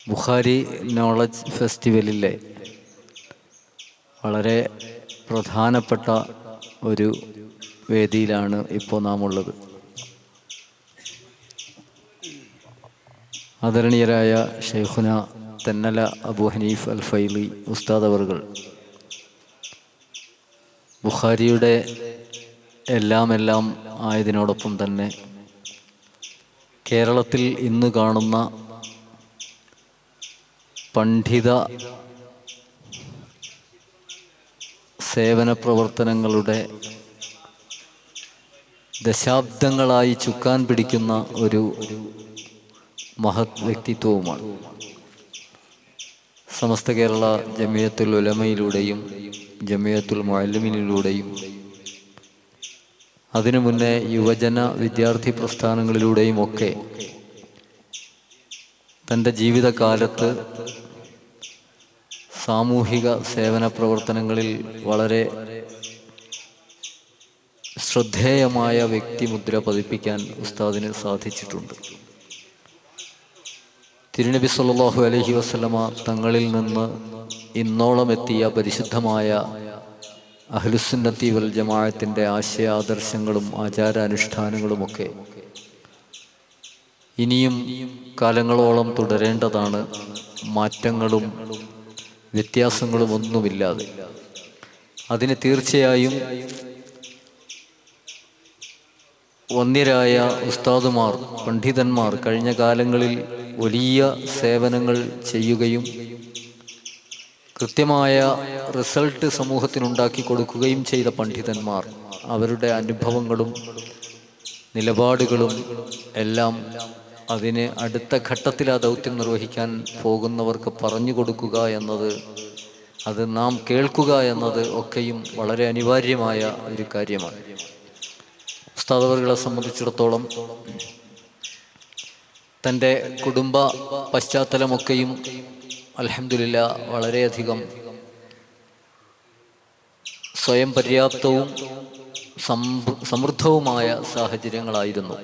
Bukhari knowledge ഫെസ്റ്റിവലിലെ വളരെ പ്രധാനപ്പെട്ട ഒരു വേദിയിലാണ് ഇപ്പോൾ നാം ഉള്ളത്. ആദരണീയരായ ഷെയ്ഖുന തെന്നല അബൂ ഹനീഫ് അൽ ഫൈലി ഉസ്താദ് അവർകൾ ബുഖാരിയുടെ എല്ലാം ആയതിനോടൊപ്പം തന്നെ കേരളത്തിൽ ഇന്ന് കാണുന്ന പണ്ഡിത സേവന പ്രവർത്തനങ്ങളുടെ ദശാബ്ദങ്ങളായി ചുക്കാൻ പിടിക്കുന്ന ഒരു മഹത് വ്യക്തിത്വവുമാണ്. സമസ്ത കേരള ജമിയത്തുൽ ഉലമയിലൂടെയും ജമിയത്തുൽ മുഅല്ലിമീനിലൂടെയും അതിനു മുന്നേ യുവജന വിദ്യാർത്ഥി പ്രസ്ഥാനങ്ങളിലൂടെയും ഒക്കെ തൻ്റെ ജീവിതകാലത്ത് സാമൂഹിക സേവന പ്രവർത്തനങ്ങളിൽ വളരെ ശ്രദ്ധേയമായ വ്യക്തിമുദ്ര പതിപ്പിക്കാൻ ഉസ്താദിന് സാധിച്ചിട്ടുണ്ട്. തിരുനബി സല്ലല്ലാഹു അലൈഹി വസല്ലമ തങ്ങളിൽ നിന്ന് ഇന്നോളം എത്തിയ പരിശുദ്ധമായ അഹ്ലുസുന്നത്തി വൽ ജമാഅത്തിൻ്റെ ആശയാദർശങ്ങളും ആചാരാനുഷ്ഠാനങ്ങളുമൊക്കെ ഇനിയും കാലങ്ങളോളം തുടരേണ്ടതാണ്. മാറ്റങ്ങളും വ്യത്യാസങ്ങളും ഒന്നുമില്ലാതെ അതിന് തീർച്ചയായും വന്ദ്യരായ ഉസ്താദുമാർ, പണ്ഡിതന്മാർ കഴിഞ്ഞ കാലങ്ങളിൽ വലിയ സേവനങ്ങൾ ചെയ്യുകയും കൃത്യമായ റിസൾട്ട് സമൂഹത്തിനുണ്ടാക്കി കൊടുക്കുകയും ചെയ്ത പണ്ഡിതന്മാർ അവരുടെ അനുഭവങ്ങളും നിലപാടുകളും എല്ലാം അതിന് അടുത്ത ഘട്ടത്തിൽ ആ ദൗത്യം നിർവഹിക്കാൻ പോകുന്നവർക്ക് പറഞ്ഞു കൊടുക്കുക എന്നത്, അത് നാം കേൾക്കുക എന്നത് ഒക്കെയും വളരെ അനിവാര്യമായ ഒരു കാര്യമാണ്. ഉസ്താദ് അവറുകളെ സംബന്ധിച്ചിടത്തോളം തൻ്റെ കുടുംബ പശ്ചാത്തലമൊക്കെയും അൽഹംദുലില്ലാ വളരെയധികം സ്വയം പര്യാപ്തവും സമൃദ്ധവുമായ സാഹചര്യങ്ങളായിരുന്നു.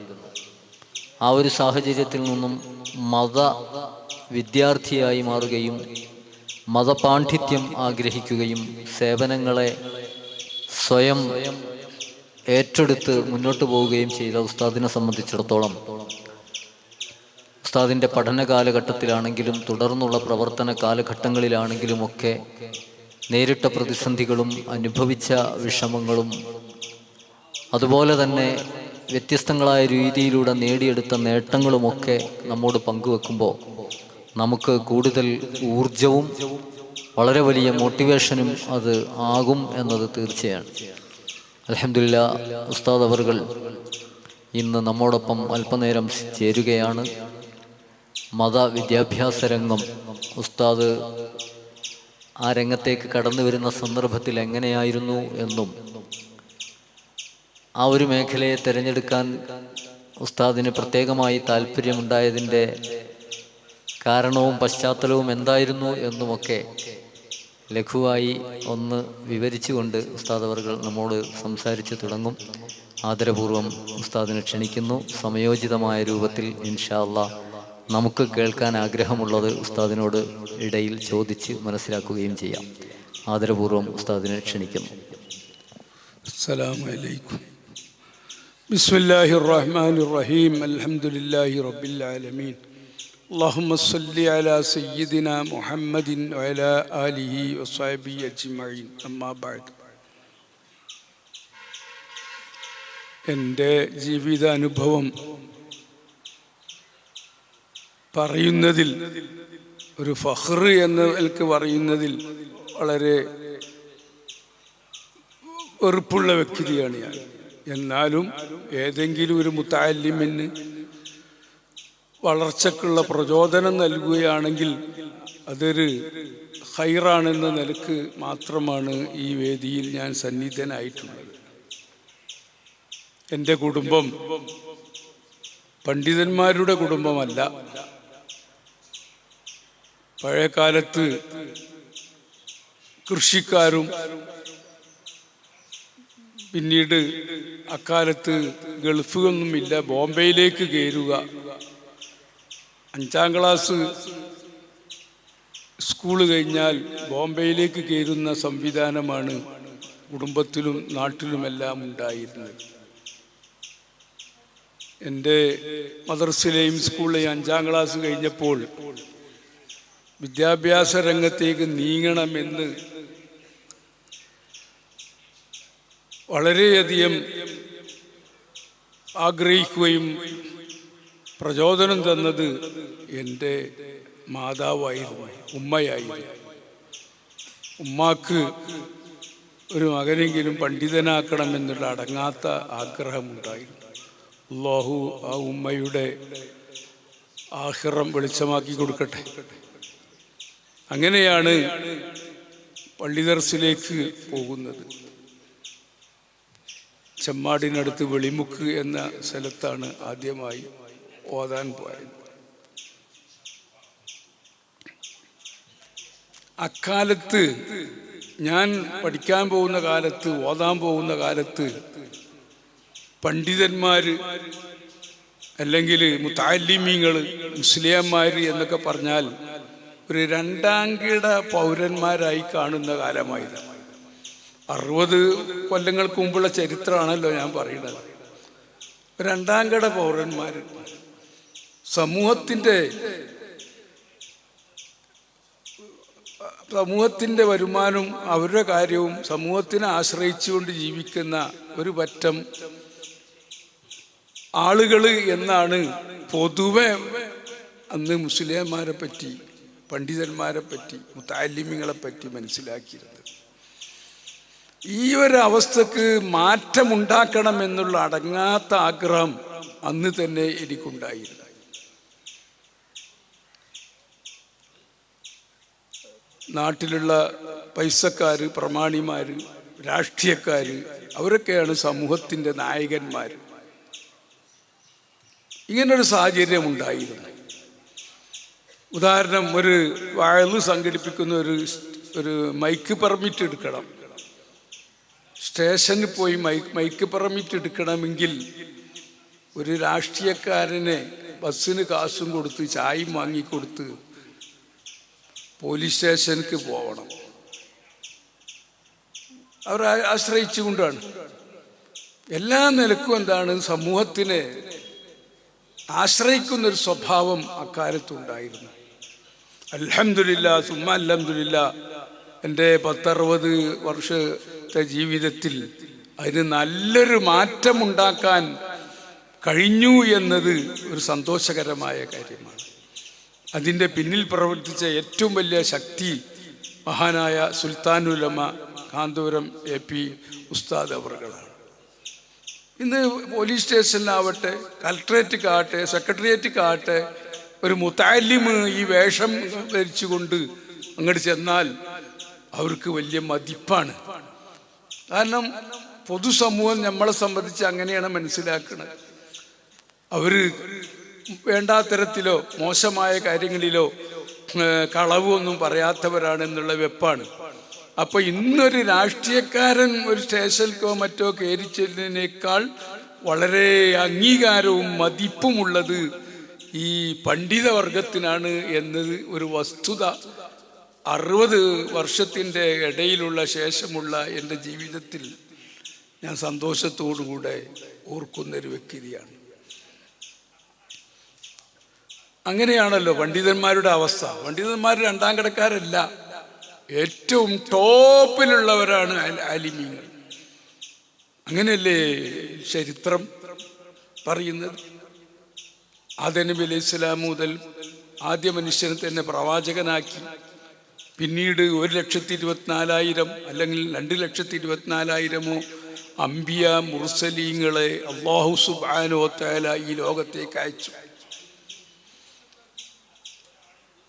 ആ ഒരു സാഹചര്യത്തിൽ നിന്നും മത വിദ്യാർത്ഥിയായി മാറുകയും മതപാണ്ഡിത്യം ആഗ്രഹിക്കുകയും സേവനങ്ങളെ സ്വയം ഏറ്റെടുത്ത് മുന്നോട്ട് പോവുകയും ചെയ്ത ഉസ്താദിനെ സംബന്ധിച്ചിടത്തോളം ഉസ്താദിൻ്റെ പഠന കാലഘട്ടത്തിലാണെങ്കിലും തുടർന്നുള്ള പ്രവർത്തന കാലഘട്ടങ്ങളിലാണെങ്കിലുമൊക്കെ നേരിട്ട പ്രതിസന്ധികളും അനുഭവിച്ച വിഷമങ്ങളും അതുപോലെ തന്നെ വ്യത്യസ്തങ്ങളായ രീതിയിലൂടെ നേടിയെടുത്ത നേട്ടങ്ങളുമൊക്കെ നമ്മോട് പങ്കുവെക്കുമ്പോൾ നമുക്ക് കൂടുതൽ ഊർജവും വളരെ വലിയ മോട്ടിവേഷനും അത് ആകും എന്നത് തീർച്ചയാണ്. അൽഹംദുലില്ലാ ഉസ്താദ് അവർകൾ ഇന്ന് നമ്മോടൊപ്പം അല്പനേരം ചേരുകയാണ്. മതവിദ്യാഭ്യാസ രംഗം ഉസ്താദ് ആ രംഗത്തേക്ക് കടന്നു വരുന്ന സന്ദർഭത്തിൽ എങ്ങനെയായിരുന്നു എന്നും ആ ഒരു മേഖലയെ തിരഞ്ഞെടുക്കാൻ ഉസ്താദിന് പ്രത്യേകമായി താല്പര്യമുണ്ടായതിൻ്റെ കാരണവും പശ്ചാത്തലവും എന്തായിരുന്നു എന്നുമൊക്കെ ലഘുവായി ഒന്ന് വിവരിച്ചുകൊണ്ട് ഉസ്താദ് അവർകൾ നമ്മോട് സംസാരിച്ചു തുടങ്ങും. ആദരപൂർവ്വം ഉസ്താദിനെ ക്ഷണിക്കുന്നു. സമയോചിതമായ രൂപത്തിൽ ഇൻഷാ അല്ലാഹ് നമുക്ക് കേൾക്കാൻ ആഗ്രഹമുള്ളത് ഉസ്താദിനോട് ഇടയിൽ ചോദിച്ച് മനസ്സിലാക്കുകയും ചെയ്യാം. ആദരപൂർവ്വം ഉസ്താദിനെ ക്ഷണിക്കുന്നു. അസ്സലാമു അലൈക്കും. ബിസ്മില്ലാഹിർ റഹ്മാനിർ റഹീം. അൽഹംദുലില്ലാഹി റബ്ബിൽ ആലമീൻ. അല്ലാഹുമ്മ സ്വല്ലി അലാ സയ്യിദിനാ മുഹമ്മദിൻ വഅലാ ആലിഹി വസ്വഹ്ബിഹി അജ്മഈൻ. അമ്മാ ബഅദ്. എൻ്റെ ജീവിതാനുഭവം പറയുന്നതിൽ ഒരു ഫഖ്ർ എന്ന് എനിക്ക് പറയുന്നതിൽ വളരെ വെറുപ്പുള്ള വ്യക്തിയാണ് ഞാൻ. എന്നാലും ഏതെങ്കിലും ഒരു മുതഅല്ലിമിന് വളർച്ചക്കുള്ള പ്രചോദനം നൽകുകയാണെങ്കിൽ അതൊരു ഖൈറാണെന്ന നിലക്ക് മാത്രമാണ് ഈ വേദിയിൽ ഞാൻ സന്നിധനായിട്ടുള്ളത്. എൻ്റെ കുടുംബം പണ്ഡിതന്മാരുടെ കുടുംബമല്ല. പഴയകാലത്ത് കൃഷിക്കാരും പിന്നീട് അക്കാലത്ത് ഗൾഫൊന്നുമില്ല, ബോംബെയിലേക്ക് കയറുക, 5ാം ക്ലാസ് സ്കൂൾ കഴിഞ്ഞാൽ ബോംബെയിലേക്ക് കയറുന്ന സംവിധാനമാണ് കുടുംബത്തിലും നാട്ടിലുമെല്ലാം ഉണ്ടായിരുന്നത്. എൻ്റെ മദ്രസയിലെയും സ്കൂളിലെയും 5ാം ക്ലാസ് കഴിഞ്ഞപ്പോൾ വിദ്യാഭ്യാസ രംഗത്തേക്ക് നീങ്ങണമെന്ന് വളരെയധികം ആഗ്രഹിക്കുകയും പ്രചോദനം തന്നത് എൻ്റെ മാതാവായിരുന്നു, ഉമ്മയായിരുന്നു. ഉമ്മാക്ക് ഒരു മകനെങ്കിലും പണ്ഡിതനാക്കണമെന്നുള്ള അടങ്ങാത്ത ആഗ്രഹമുണ്ടായിരുന്നു. അല്ലാഹു ആ ഉമ്മയുടെ ആഖിറം വെളിച്ചമാക്കി കൊടുക്കട്ടെ. അങ്ങനെയാണ് പള്ളി ദർസിലേക്ക് പോകുന്നത്. ചെമ്മാടിനടുത്ത് വെളിമുക്ക് എന്ന സ്ഥലത്താണ് ആദ്യമായി ഓതാൻ പോയത്. അക്കാലത്ത് ഞാൻ പഠിക്കാൻ പോകുന്ന കാലത്ത്, ഓതാൻ പോകുന്ന കാലത്ത് പണ്ഡിതന്മാര് അല്ലെങ്കിൽ മുതഅല്ലിമീങ്ങൾ, മുസ്ലിയാന്മാർ എന്നൊക്കെ പറഞ്ഞാൽ ഒരു 2ാം കിട പൗരന്മാരായി കാണുന്ന കാലമായിരുന്നു. 60 കൊല്ലങ്ങൾക്ക് മുമ്പുള്ള ചരിത്രമാണല്ലോ ഞാൻ പറയുന്നത്. 2ാം കിട പൗരന്മാർ സമൂഹത്തിൻ്റെ വരുമാനവും അവരുടെ കാര്യവും സമൂഹത്തിനെ ആശ്രയിച്ചുകൊണ്ട് ജീവിക്കുന്ന ഒരു പറ്റം ആളുകൾ എന്നാണ് പൊതുവെ അന്ന് മുസ്ലിംമാരെ പറ്റി, പണ്ഡിതന്മാരെ പറ്റി, മുതഅല്ലിമീങ്ങളെ പറ്റി മനസ്സിലാക്കിയിരുന്നത്. ഈ ഒരു അവസ്ഥക്ക് മാറ്റമുണ്ടാക്കണം എന്നുള്ള അടങ്ങാത്ത ആഗ്രഹം അന്ന് തന്നെ എനിക്കുണ്ടായിരുന്നു. നാട്ടിലുള്ള പൈസക്കാര്, പ്രമാണിമാര്, രാഷ്ട്രീയക്കാര്, അവരൊക്കെയാണ് സമൂഹത്തിൻ്റെ നായകന്മാർ. ഇങ്ങനൊരു സാഹചര്യം ഉണ്ടായിരുന്നു. ഉദാഹരണം, ഒരു വഅള് സംഘടിപ്പിക്കുന്ന ഒരു മൈക്ക് പെർമിറ്റ് എടുക്കണം. സ്റ്റേഷനിൽ പോയി മൈക്ക് പെർമിറ്റ് എടുക്കണമെങ്കിൽ ഒരു രാഷ്ട്രീയക്കാരനെ ബസ്സിന് കാശും കൊടുത്ത് ചായയും വാങ്ങിക്കൊടുത്ത് പോലീസ് സ്റ്റേഷനിലേക്ക് പോകണം. അവർ ആശ്രയിച്ചുകൊണ്ടാണ്. എല്ലാ നിലക്കും എന്താണ്, സമൂഹത്തിനെ ആശ്രയിക്കുന്നൊരു സ്വഭാവം അക്കാലത്തുണ്ടായിരുന്നു. അൽഹംദുലില്ലാ സുമ്മ അൽഹംദുലില്ലാ, എൻ്റെ 10-60 വർഷത്തെ ജീവിതത്തിൽ അതിന് നല്ലൊരു മാറ്റമുണ്ടാക്കാൻ കഴിഞ്ഞു എന്നത് ഒരു സന്തോഷകരമായ കാര്യമാണ്. അതിൻ്റെ പിന്നിൽ പ്രവർത്തിച്ച ഏറ്റവും വലിയ ശക്തി മഹാനായ സുൽത്താനുലമ കാന്തപുരം AP ഉസ്താദ് അവർകളാണ്. ഇന്ന് പോലീസ് സ്റ്റേഷനിലാവട്ടെ, കളക്ട്രേറ്റിലാവട്ടെ, സെക്രട്ടേറിയറ്റിലാവട്ടെ, ഒരു മുതഅല്ലിം ഈ വേഷം ധരിച്ചുകൊണ്ട് അങ്ങോട്ട് ചെന്നാൽ അവർക്ക് വലിയ മതിപ്പാണ്. കാരണം പൊതുസമൂഹം നമ്മളെ സംബന്ധിച്ച് അങ്ങനെയാണ് മനസ്സിലാക്കുന്നത്. അവർ വേണ്ടാത്തരത്തിലോ മോശമായ കാര്യങ്ങളിലോ കളവൊന്നും പറയാത്തവരാണെന്നുള്ള വെപ്പാണ്. അപ്പൊ ഇന്നൊരു രാഷ്ട്രീയക്കാരൻ ഒരു സ്റ്റേഷനിലോ മറ്റോ കയറി ചെല്ലുന്നതിനേക്കാൾ വളരെ അംഗീകാരവും മതിപ്പുമുള്ളത് ഈ പണ്ഡിതവർഗത്തിനാണ് എന്നത് ഒരു വസ്തുത 60 വർഷത്തിൻ്റെ ഇടയിലുള്ള ശേഷമുള്ള എൻ്റെ ജീവിതത്തിൽ ഞാൻ സന്തോഷത്തോടുകൂടെ ഓർക്കുന്നൊരു വ്യക്തിയാണ്. അങ്ങനെയാണല്ലോ പണ്ഡിതന്മാരുടെ അവസ്ഥ. പണ്ഡിതന്മാർ 2ാം കിടക്കാരല്ല, ഏറ്റവും ടോപ്പിലുള്ളവരാണ് ആലിമീങ്ങൾ. അങ്ങനെയല്ലേ ചരിത്രം പറയുന്നത്? ആദം നബി അലൈഹി സ്വലാം മുതൽ ആദ്യ മനുഷ്യനെ തന്നെ പ്രവാചകനാക്കി, പിന്നീട് 1,24,000 അല്ലെങ്കിൽ 2,24,000 അംബിയ മുർസലീങ്ങളെ അല്ലാഹു സുബ്ഹാനഹു വ തആല ഈ ലോകത്തേക്ക് അയച്ചു.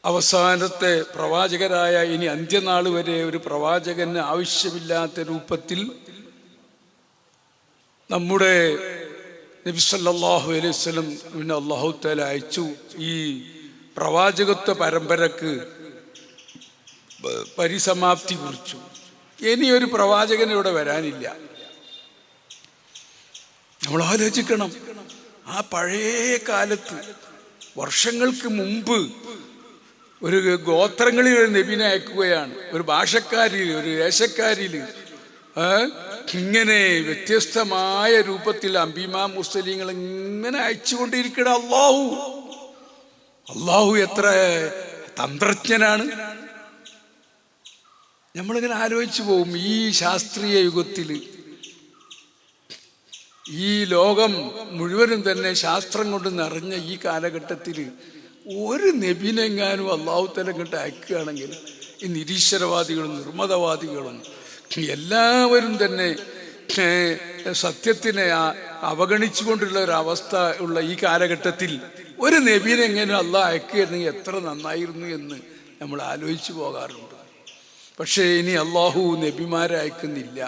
അവസാനത്തെ പ്രവാചകരായ ഇനി അന്ത്യനാൾ വരെ ഒരു പ്രവാചകന് ആവശ്യമില്ലാത്ത രൂപത്തിൽ നമ്മുടെ നബി സല്ലല്ലാഹു അലൈഹി വസല്ലം അല്ലാഹു തആല അയച്ചു. ഈ പ്രവാചകത്വ പരമ്പരക്ക് പരിസമാപ്തി കുറിച്ചു. ഇനിയൊരു പ്രവാചകൻ ഇവിടെ വരാനില്ല. നമ്മൾ ആലോചിക്കണം, ആ പഴയ കാലത്ത് വർഷങ്ങൾക്ക് മുമ്പ് ഒരു ഗോത്രങ്ങളിൽ ഒരു നബിനെ അയക്കുകയാണ്, ഒരു ഭാഷക്കാരിൽ, ഒരു ദേശക്കാരിൽ, ഇങ്ങനെ വ്യത്യസ്തമായ രൂപത്തിൽ അംബിമാ മുസ്ലിങ്ങൾ ഇങ്ങനെ അയച്ചുകൊണ്ടിരിക്കണം. അള്ളാഹു എത്ര തന്ത്രജ്ഞനാണ്. നമ്മളിങ്ങനെ ആലോചിച്ചു പോകും. ഈ ശാസ്ത്രീയ യുഗത്തിൽ ഈ ലോകം മുഴുവനും തന്നെ ശാസ്ത്രം കൊണ്ട് നിറഞ്ഞ ഈ കാലഘട്ടത്തിൽ ഒരു നബിനെങ്ങാനും അള്ളാഹു തആല ഇങ്ങോട്ട് അയക്കുകയാണെങ്കിൽ ഈ നിരീശ്വരവാദികളും നിർമ്മതവാദികളും എല്ലാവരും തന്നെ സത്യത്തിനെ അവഗണിച്ചുകൊണ്ടുള്ള ഒരു അവസ്ഥ ഉള്ള ഈ കാലഘട്ടത്തിൽ ഒരു നബിനെ എങ്ങനെ അള്ളാഹ് അയക്കുകയായിരുന്നെങ്കിൽ എത്ര നന്നായിരുന്നു എന്ന് നമ്മൾ ആലോചിച്ചു പോകാറുണ്ട്. പക്ഷേ ഇനി അള്ളാഹു നബിമാരെ അയക്കുന്നില്ല.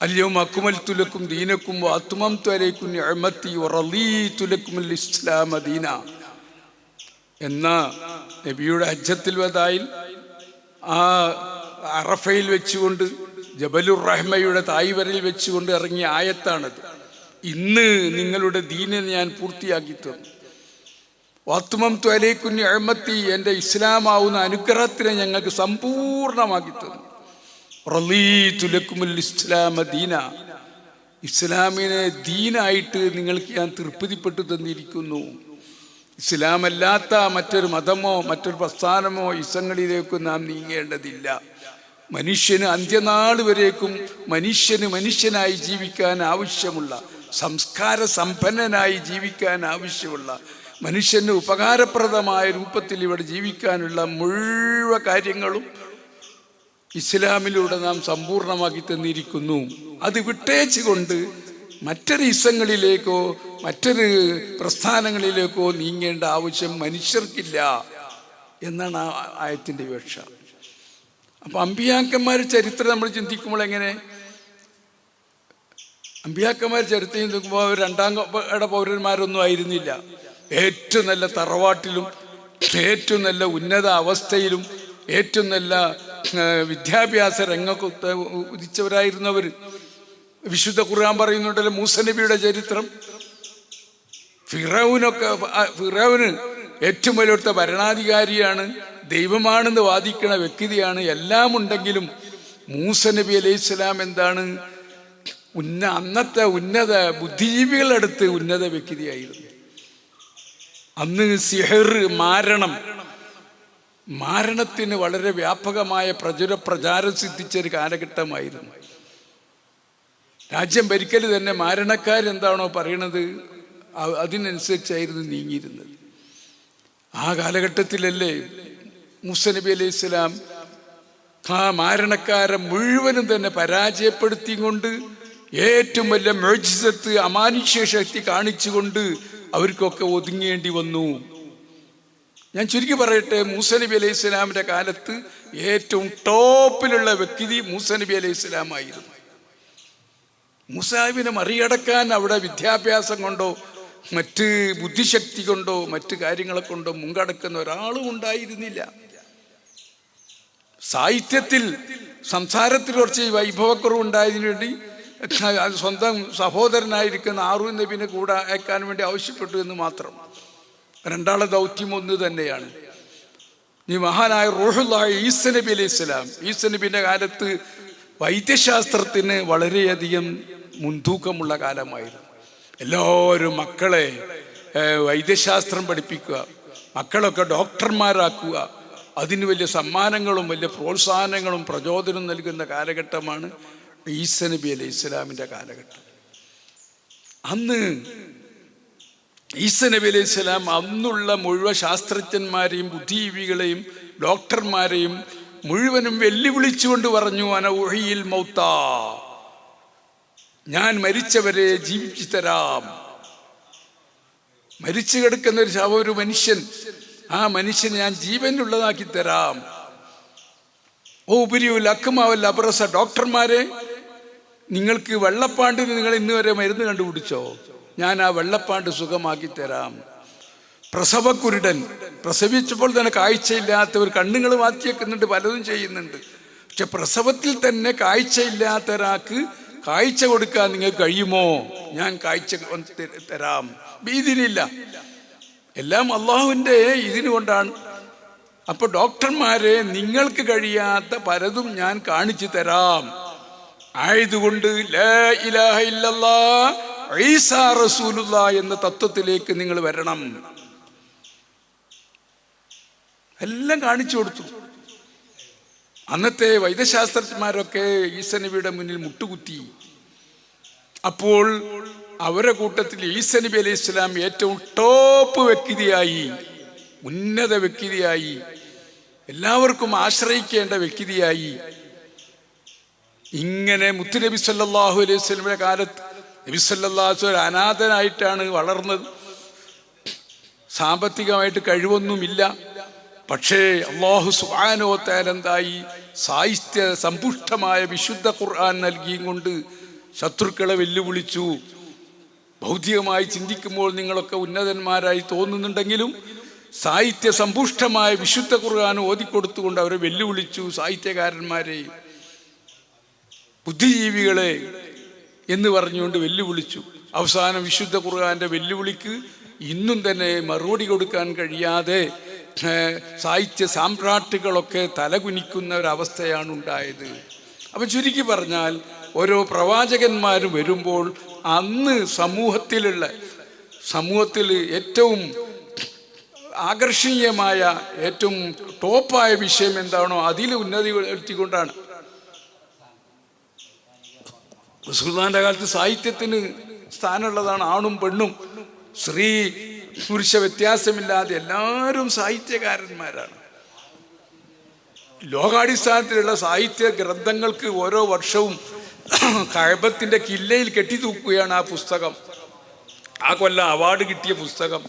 അൽയൗമ അക്മൽതു ലക്കും ദീനക്കും വഅത്മംതു അലൈക്കും നിഅമതി വറളീതു ലക്കുമുൽ ഇസ്ലാമ ദീന എന്ന നബിയുടെ ഹജ്ജത്തുൽ വദായിൽ ആ അറഫയിൽ വെച്ചുകൊണ്ട് ജബലുർ റഹ്മയുടെ തായ്വരയിൽ വെച്ചുകൊണ്ട് ഇറങ്ങിയ ആയത്താണത്. ഇന്ന് നിങ്ങളുടെ ദീനെ ഞാൻ പൂർത്തിയാക്കി തന്നു. വഅത്മംതു അലൈക്കും നിഅമതി, എൻ്റെ ഇസ്ലാമാവുന്ന അനുഗ്രഹത്തിനെ ഞങ്ങൾക്ക് സമ്പൂർണ്ണമാക്കി തന്നു. റളീതു ലക്കുമുൽ ഇസ്ലാമ ദീന, ഇസ്ലാമിനെ ദീനായിട്ട് നിങ്ങൾക്ക് ഞാൻ തൃപ്തിപ്പെട്ടു തന്നിരിക്കുന്നു. ഇസ്ലാമല്ലാത്ത മറ്റൊരു മതമോ മറ്റൊരു പ്രസ്ഥാനമോ ഇസങ്ങളിലേക്കും നാം നീങ്ങേണ്ടതില്ല. മനുഷ്യന് അന്ത്യനാൾ വരേക്കും മനുഷ്യനായി ജീവിക്കാൻ ആവശ്യമുള്ള, സംസ്കാര സമ്പന്നനായി ജീവിക്കാൻ ആവശ്യമുള്ള, മനുഷ്യന് ഉപകാരപ്രദമായ രൂപത്തിൽ ഇവിടെ ജീവിക്കാനുള്ള മുഴുവൻ കാര്യങ്ങളും ഇസ്ലാമിലൂടെ നാം സമ്പൂർണ്ണമാക്കി തന്നിരിക്കുന്നു. അത് വിട്ടേച്ചുകൊണ്ട് മറ്റൊരു ഇസങ്ങളിലേക്കോ മറ്റൊരു പ്രസ്ഥാനങ്ങളിലേക്കോ നീങ്ങേണ്ട ആവശ്യം മനുഷ്യർക്കില്ല എന്നാണ് ആ ആയത്തിൻ്റെ വിവക്ഷ. അപ്പം അമ്പിയാക്കന്മാരുടെ ചരിത്രം നമ്മൾ ചിന്തിക്കുമ്പോൾ എങ്ങനെ? അമ്പിയാക്കന്മാരുടെ ചരിത്രം ചിന്തിക്കുമ്പോൾ അവർ രണ്ടാം പൗരന്മാരൊന്നും ആയിരുന്നില്ല. ഏറ്റവും നല്ല തറവാട്ടിലും ഏറ്റവും നല്ല ഉന്നത അവസ്ഥയിലും ഏറ്റവും നല്ല വിദ്യാഭ്യാസ രംഗത്ത് ഉദിച്ചവരായിരുന്നവർ. വിശുദ്ധ ഖുർആൻ പറയുന്നുണ്ടല്ലോ മൂസ നബിയുടെ ചരിത്രം. ഫിറൗന് ഏറ്റവും വലിയ ഭരണാധികാരിയാണ്, ദൈവമാണെന്ന് വാദിക്കുന്ന വ്യക്തിയാണ്. എല്ലാം ഉണ്ടെങ്കിലും മൂസ നബി അലൈഹി സ്വലാം എന്താണ്? അന്നത്തെ ഉന്നത ബുദ്ധിജീവികളടുത്ത് ഉന്നത വ്യക്തിയായിരുന്നു. അന്ന് സിഹർ, മാരണത്തിന് വളരെ വ്യാപകമായ പ്രചാരം സിദ്ധിച്ചൊരു കാലഘട്ടമായിരുന്നു. രാജ്യം ഭരിക്കൽ തന്നെ മാരണക്കാരെന്താണോ പറയണത് അതിനനുസരിച്ചായിരുന്നു നീങ്ങിയിരുന്നത്. ആ കാലഘട്ടത്തിലല്ലേ മൂസ നബി അലൈഹി സ്വലാം ആ മാരണക്കാരെ മുഴുവനും തന്നെ പരാജയപ്പെടുത്തിക്കൊണ്ട് ഏറ്റവും വലിയ മുഅ്ജിസത്ത്, അമാനുഷ്യ ശക്തി കാണിച്ചുകൊണ്ട് അവർക്കൊക്കെ ഒതുങ്ങേണ്ടി വന്നു. ഞാൻ ചുരുക്കി പറയട്ടെ, മൂസ നബി അലൈഹി സ്വലാമിൻ്റെ കാലത്ത് ഏറ്റവും ടോപ്പിലുള്ള വ്യക്തി മൂസ നബി അലൈഹി സ്വലാമായിരുന്നു. മൂസാബിനെ മറികടക്കാൻ അവിടെ വിദ്യാഭ്യാസം കൊണ്ടോ മറ്റ് ബുദ്ധിശക്തി കൊണ്ടോ മറ്റ് കാര്യങ്ങളെ കൊണ്ടോ മുൻകടക്കുന്ന ഒരാളും ഉണ്ടായിരുന്നില്ല. സാഹിത്യത്തിൽ സംസാരത്തിൽ കുറച്ച് വൈഭവക്കുറവ് ഉണ്ടായതിനു വേണ്ടി സ്വന്തം സഹോദരനായിരിക്കുന്ന ഹാറൂൻ നബിനെ കൂടെ അയക്കാൻ വേണ്ടി ആവശ്യപ്പെട്ടു എന്ന് മാത്രം. രണ്ടാളെ ദൗത്യം ഒന്ന് തന്നെയാണ്. ഈ മഹാനായ റൂഹുല്ലാഹി ഈസ നബി അലൈഹി സ്വലാം, ഈസ നബിൻ്റെ കാലത്ത് വൈദ്യശാസ്ത്രത്തിന് വളരെയധികം മുൻതൂക്കമുള്ള കാലമായിരുന്നു. എല്ലാവരും മക്കളെ വൈദ്യശാസ്ത്രം പഠിപ്പിക്കുക, മക്കളൊക്കെ ഡോക്ടർമാരാക്കുക, അതിന് വലിയ സമ്മാനങ്ങളും വലിയ പ്രോത്സാഹനങ്ങളും പ്രചോദനം നൽകുന്ന കാലഘട്ടമാണ് ഈസ നബി അലൈഹി ഇസ്ലാമിൻ്റെ കാലഘട്ടം. അന്ന് ഈസ നബി അലൈഹി സ്വലാം അന്നുള്ള മുഴുവൻ ശാസ്ത്രജ്ഞന്മാരെയും ബുദ്ധിജീവികളെയും ഡോക്ടർമാരെയും മുഴുവനും വെല്ലുവിളിച്ചുകൊണ്ട് പറഞ്ഞു, അന ഉഹയിൽ മൗത്താ, ഞാൻ മരിച്ചവരെ ജീവിച്ചു തരാം. മരിച്ചു കിടക്കുന്ന ഒരു മനുഷ്യൻ, ആ മനുഷ്യനെ ഞാൻ ജീവനുള്ളതാക്കി തരാം. ഓ ഉപരിയുൽ അക്മാവൽ അബ്രസ, ഡോക്ടർമാരെ നിങ്ങൾക്ക് വെള്ളപ്പാണ്ടിന് നിങ്ങൾ ഇന്ന് വരെ മരുന്ന് കണ്ടുപിടിച്ചോ? ഞാൻ ആ വെള്ളപ്പാണ്ട് സുഖമാക്കി തരാം. പ്രസവക്കുരുടൻ, പ്രസവിച്ചപ്പോൾ തന്നെ കാഴ്ചയില്ലാത്തവർ കണ്ണുകൾ മാറ്റിയേക്കുന്നുണ്ട്, പലതും ചെയ്യുന്നുണ്ട്. പക്ഷെ പ്രസവത്തിൽ തന്നെ കാഴ്ചയില്ലാത്ത ഒരാൾക്ക് കാഴ്ച കൊടുക്കാൻ നിങ്ങൾക്ക് കഴിയുമോ? ഞാൻ കാഴ്ച തരാം. ഭീതിനില്ല. എല്ലാം അള്ളാഹുവിൻ്റെ ഇതിന് കൊണ്ടാണ്. അപ്പൊ ഡോക്ടർമാരെ, നിങ്ങൾക്ക് കഴിയാത്ത പലതും ഞാൻ കാണിച്ചു തരാം. ആയതുകൊണ്ട് ലാ ഇലാഹ ഇല്ലല്ലാഹ് ഈസാ റസൂലുള്ളാഹ് എന്ന തത്വത്തിലേക്ക് നിങ്ങൾ വരണം. എല്ലാം കാണിച്ചു കൊടുത്തു. അന്നത്തെ വൈദ്യശാസ്ത്രജ്ഞന്മാരൊക്കെ ഈസാ നബിയുടെ മുന്നിൽ മുട്ടുകുത്തി. അപ്പോൾ അവരുടെ കൂട്ടത്തിൽ ഈസാ നബി അലൈഹി ഇസ്ലാം ഏറ്റവും ടോപ്പ് വ്യക്തിയായി, ഉന്നത വ്യക്തിയായി, എല്ലാവർക്കും ആശ്രയിക്കേണ്ട വ്യക്തിയായി. ഇങ്ങനെ മുത്തുനബി സല്ലല്ലാഹു അലൈഹി വസല്ലമയുടെ കാലത്ത് നബി സല്ലല്ലാഹു അലൈഹി വസല്ലം അനാഥനായിട്ടാണ് വളർന്നത്. സാമ്പത്തികമായിട്ട് കഴിവൊന്നുമില്ല. പക്ഷേ അല്ലാഹു സുബ്ഹാനഹു വ തആല എന്തായി, സാഹിത്യ സമ്പുഷ്ടമായ വിശുദ്ധ ഖുർആൻ നൽകിയും കൊണ്ട് ശത്രുക്കളെ വെല്ലുവിളിച്ചു. ഭൗതികമായി ചിന്തിക്കുമ്പോൾ നിങ്ങളൊക്കെ ഉന്നതന്മാരായി തോന്നുന്നുണ്ടെങ്കിലും സാഹിത്യ സമ്പുഷ്ടമായ വിശുദ്ധ ഖുർആൻ ഓതിക്കൊടുത്തുകൊണ്ട് അവരെ വെല്ലുവിളിച്ചു. സാഹിത്യകാരന്മാരെ, ബുദ്ധിജീവികളെ എന്ന് പറഞ്ഞുകൊണ്ട് വെല്ലുവിളിച്ചു. അവസാനം വിശുദ്ധ ഖുർആന്റെ വെല്ലുവിളിക്ക് ഇന്നും തന്നെ മറുപടി കൊടുക്കാൻ കഴിയാതെ സാഹിത്യ സാമ്രാട്ടുകളൊക്കെ തലകുനിക്കുന്ന ഒരവസ്ഥയാണ് ഉണ്ടായത്. അപ്പം ചുരുക്കി പറഞ്ഞാൽ, ഓരോ പ്രവാചകന്മാരും വരുമ്പോൾ അന്ന് സമൂഹത്തിൽ ഏറ്റവും ആകർഷണീയമായ, ഏറ്റവും ടോപ്പായ വിഷയം എന്താണോ അതിൽ ഉന്നതി വരുത്തിക്കൊണ്ടാണ്. റസൂലുള്ളാഹിന്റെ കാലത്ത് സാഹിത്യത്തിന് സ്ഥാനമുള്ളതാണ്. ആണും പെണ്ണും, സ്ത്രീ പുരുഷ വ്യത്യാസമില്ലാതെ എല്ലാവരും സാഹിത്യകാരന്മാരാണ്. ലോകാടിസ്ഥാനത്തിലുള്ള സാഹിത്യ ഗ്രന്ഥങ്ങൾക്ക് ഓരോ വർഷവും കഅബത്തിന്റെ കില്ലയിൽ കെട്ടിത്തൂക്കുകയാണ് ആ പുസ്തകം. ആ കൊല്ലം അവാർഡ് കിട്ടിയ പുസ്തകം.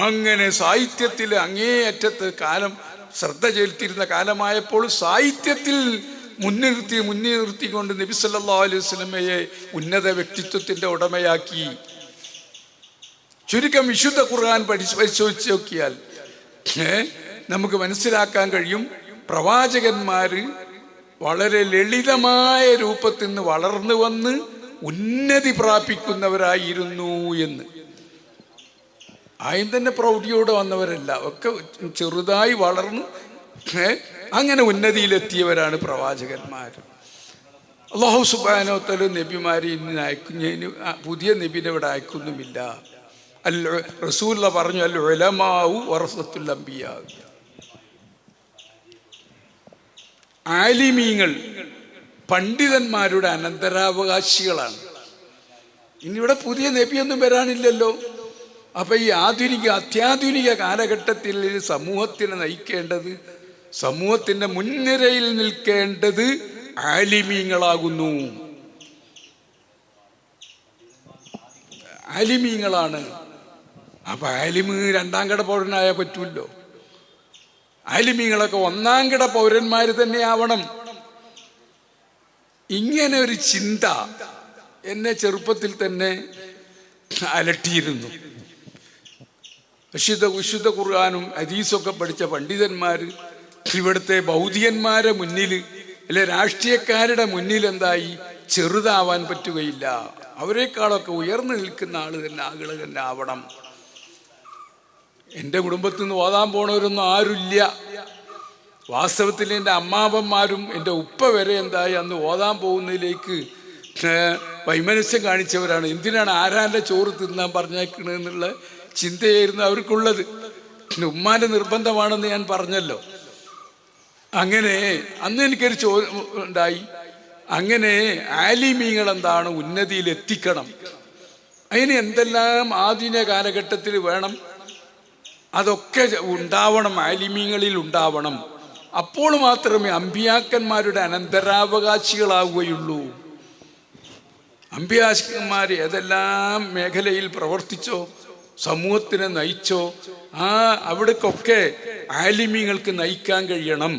അങ്ങനെ സാഹിത്യത്തിൽ അങ്ങേയറ്റത്ത് കാലം ശ്രദ്ധ ചെലുത്തിയിരുന്ന കാലമായപ്പോൾ സാഹിത്യത്തിൽ മുൻനിർത്തിക്കൊണ്ട് നബി സല്ലല്ലാഹു അലൈഹി വസല്ലമയെ ഉന്നത വ്യക്തിത്വത്തിന്റെ ഉടമയാക്കി. ചുരുക്കം വിശുദ്ധ ഖുർആൻ പരിശോധിച്ച് നോക്കിയാൽ നമുക്ക് മനസ്സിലാക്കാൻ കഴിയും, പ്രവാചകന്മാര് വളരെ ലളിതമായ രൂപത്തിൽ നിന്ന് വളർന്നു വന്ന് ഉന്നതി പ്രാപിക്കുന്നവരായിരുന്നു എന്ന്. ആയും തന്നെ പ്രൗഢിയോടെ വന്നവരല്ല, ഒക്കെ ചെറുതായി വളർന്ന് അങ്ങനെ ഉന്നതിയിലെത്തിയവരാണ് പ്രവാചകന്മാർ. അല്ലാഹു സുബ്ഹാനഹു വ തആല നബിമാരെ ഇന്ന് അയക്കുന്നതിന് പുതിയ നബിനെ ഇവിടെ അയക്കുന്നുമില്ല. റസൂൽ പറഞ്ഞു, അൽ ഉലമാഉ വറസത്തുൽ അംബിയാ. ആലിമീങ്ങൾ പണ്ഡിതന്മാരുടെ അനന്തരാവകാശികളാണ്. ഇന്നിവിടെ പുതിയ നബിയൊന്നും വരാനില്ലല്ലോ. അപ്പൊ ഈ അത്യാധുനിക കാലഘട്ടത്തിൽ സമൂഹത്തിനെ നയിക്കേണ്ടത്, സമൂഹത്തിന്റെ മുൻനിരയിൽ നിൽക്കേണ്ടത് ആലിമീങ്ങളാകുന്നു. ആലിമീങ്ങളാണ്. അപ്പൊ ആലിമ് രണ്ടാം കിട പൗരനായാൽ പറ്റൂല്ലോ. ആലിമീങ്ങളൊക്കെ ഒന്നാം കിട പൗരന്മാര് തന്നെ ആവണം. ഇങ്ങനെ ഒരു ചിന്ത എന്നെ ചെറുപ്പത്തിൽ തന്നെ അലട്ടിയിരുന്നു. വിശുദ്ധ ഖുർആനും ഹദീസൊക്കെ പഠിച്ച പണ്ഡിതന്മാര് ഇവിടുത്തെ ഭൗതികന്മാരെ മുന്നിൽ, അല്ലെ രാഷ്ട്രീയക്കാരുടെ മുന്നിൽ എന്തായി ചെറുതാവാൻ പറ്റുകയില്ല. അവരെക്കാളൊക്കെ ഉയർന്നു നിൽക്കുന്ന ആളുകൾ തന്നെ ആവണം. എൻ്റെ കുടുംബത്തിൽ നിന്ന് ഓതാൻ പോണവരൊന്നും ആരുമില്ല. വാസ്തവത്തിൽ എൻ്റെ അമ്മാവന്മാരും എൻ്റെ ഉപ്പ വരെ എന്തായി അന്ന് ഓതാൻ പോകുന്നതിലേക്ക് വൈമനസ്യം കാണിച്ചവരാണ്. എന്തിനാണ് ആരാൻ്റെ ചോറ് തിന്നാൻ പറഞ്ഞേക്കണെന്നുള്ള ചിന്തയായിരുന്നു അവർക്കുള്ളത്. ഉമ്മാൻ്റെ നിർബന്ധമാണെന്ന് ഞാൻ പറഞ്ഞല്ലോ. അങ്ങനെ അന്ന് എനിക്കൊരു ചോദ്യം ഉണ്ടായി. അങ്ങനെ ആലിമീങ്ങൾ എന്താണ് ഉന്നതിയിൽ എത്തിക്കണം, അതിന് എന്തെല്ലാം ആധുനിക കാലഘട്ടത്തിൽ വേണം, അതൊക്കെ ഉണ്ടാവണം, ആലിമീങ്ങളിൽ ഉണ്ടാവണം. അപ്പോൾ മാത്രമേ അമ്പിയാക്കന്മാരുടെ അനന്തരാവകാശികളാവുകയുള്ളൂ. അമ്പിയാക്കന്മാർ ഏതെല്ലാം മേഖലയിൽ പ്രവർത്തിച്ചോ, സമൂഹത്തിനെ നയിച്ചോ, അവിടേക്കൊക്കെ ആലിമീങ്ങൾക്ക് നയിക്കാൻ കഴിയണം.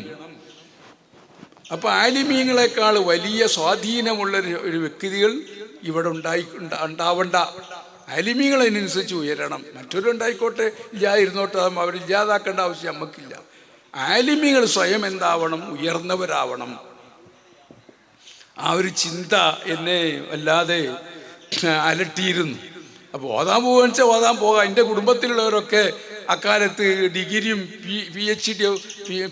അപ്പൊ ആലിമീങ്ങളെക്കാൾ വലിയ സ്വാധീനമുള്ള ഒരു വ്യക്തികൾ ഇവിടെ ഉണ്ടാവണ്ട. ആലിമീങ്ങൾ അതിനനുസരിച്ച് ഉയരണം. മറ്റൊരുണ്ടായിക്കോട്ടെ, ഇല്ലായിരുന്നോട്ടെ, അവരില്ലാതാക്കേണ്ട ആവശ്യം നമുക്കില്ല. ആലിമീങ്ങൾ സ്വയം എന്താവണം, ഉയർന്നവരാവണം. ആ ഒരു ചിന്ത എന്നെ വല്ലാതെ അലട്ടിയിരുന്നു. അപ്പോൾ ഓതാൻ പോകുകയെന്ന് വെച്ചാൽ ഓതാൻ പോകാം. എൻ്റെ കുടുംബത്തിലുള്ളവരൊക്കെ അക്കാലത്ത് ഡിഗ്രിയും PhD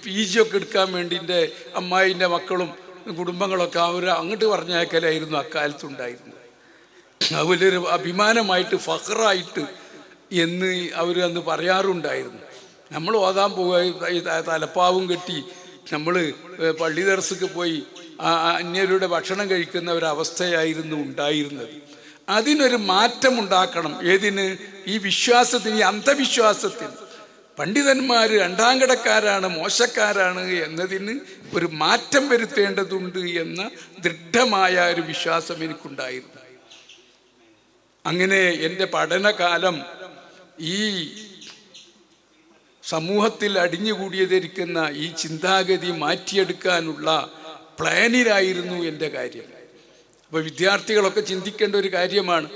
PG ഒക്കെ എടുക്കാൻ വേണ്ടി എൻ്റെ അമ്മായിൻ്റെ മക്കളും കുടുംബങ്ങളൊക്കെ അവർ അങ്ങോട്ട് പറഞ്ഞയക്കലായിരുന്നു അക്കാലത്തുണ്ടായിരുന്നത്. അത് വലിയൊരു അഭിമാനമായിട്ട് ഫഖറായിട്ട് എന്ന് അവർ അന്ന് പറയാറുണ്ടായിരുന്നു. നമ്മൾ ഓതാൻ പോകുക ഈ തലപ്പാവും കെട്ടി നമ്മൾ പള്ളി ദർസക്ക് പോയി അന്യരുടെ ഭക്ഷണം കഴിക്കുന്ന ഒരവസ്ഥയായിരുന്നു ഉണ്ടായിരുന്നത്. അതിനൊരു മാറ്റമുണ്ടാക്കണം. ഏതിന്? ഈ വിശ്വാസത്തിന്, ഈ അന്ധവിശ്വാസത്തിന്. പണ്ഡിതന്മാർ രണ്ടാം കിടക്കാരാണ്, മോശക്കാരാണ് എന്നതിന് ഒരു മാറ്റം വരുത്തേണ്ടതുണ്ട് എന്ന ദൃഢമായ ഒരു വിശ്വാസം എനിക്കുണ്ടായിരുന്നു. അങ്ങനെ എൻ്റെ പഠനകാലം ഈ സമൂഹത്തിൽ അടിഞ്ഞുകൂടിയതിരിക്കുന്ന ഈ ചിന്താഗതി മാറ്റിയെടുക്കാനുള്ള പ്ലാനിലായിരുന്നു എൻ്റെ കാര്യം. അപ്പോൾ വിദ്യാർത്ഥികളൊക്കെ ചിന്തിക്കേണ്ട ഒരു കാര്യമാണ്,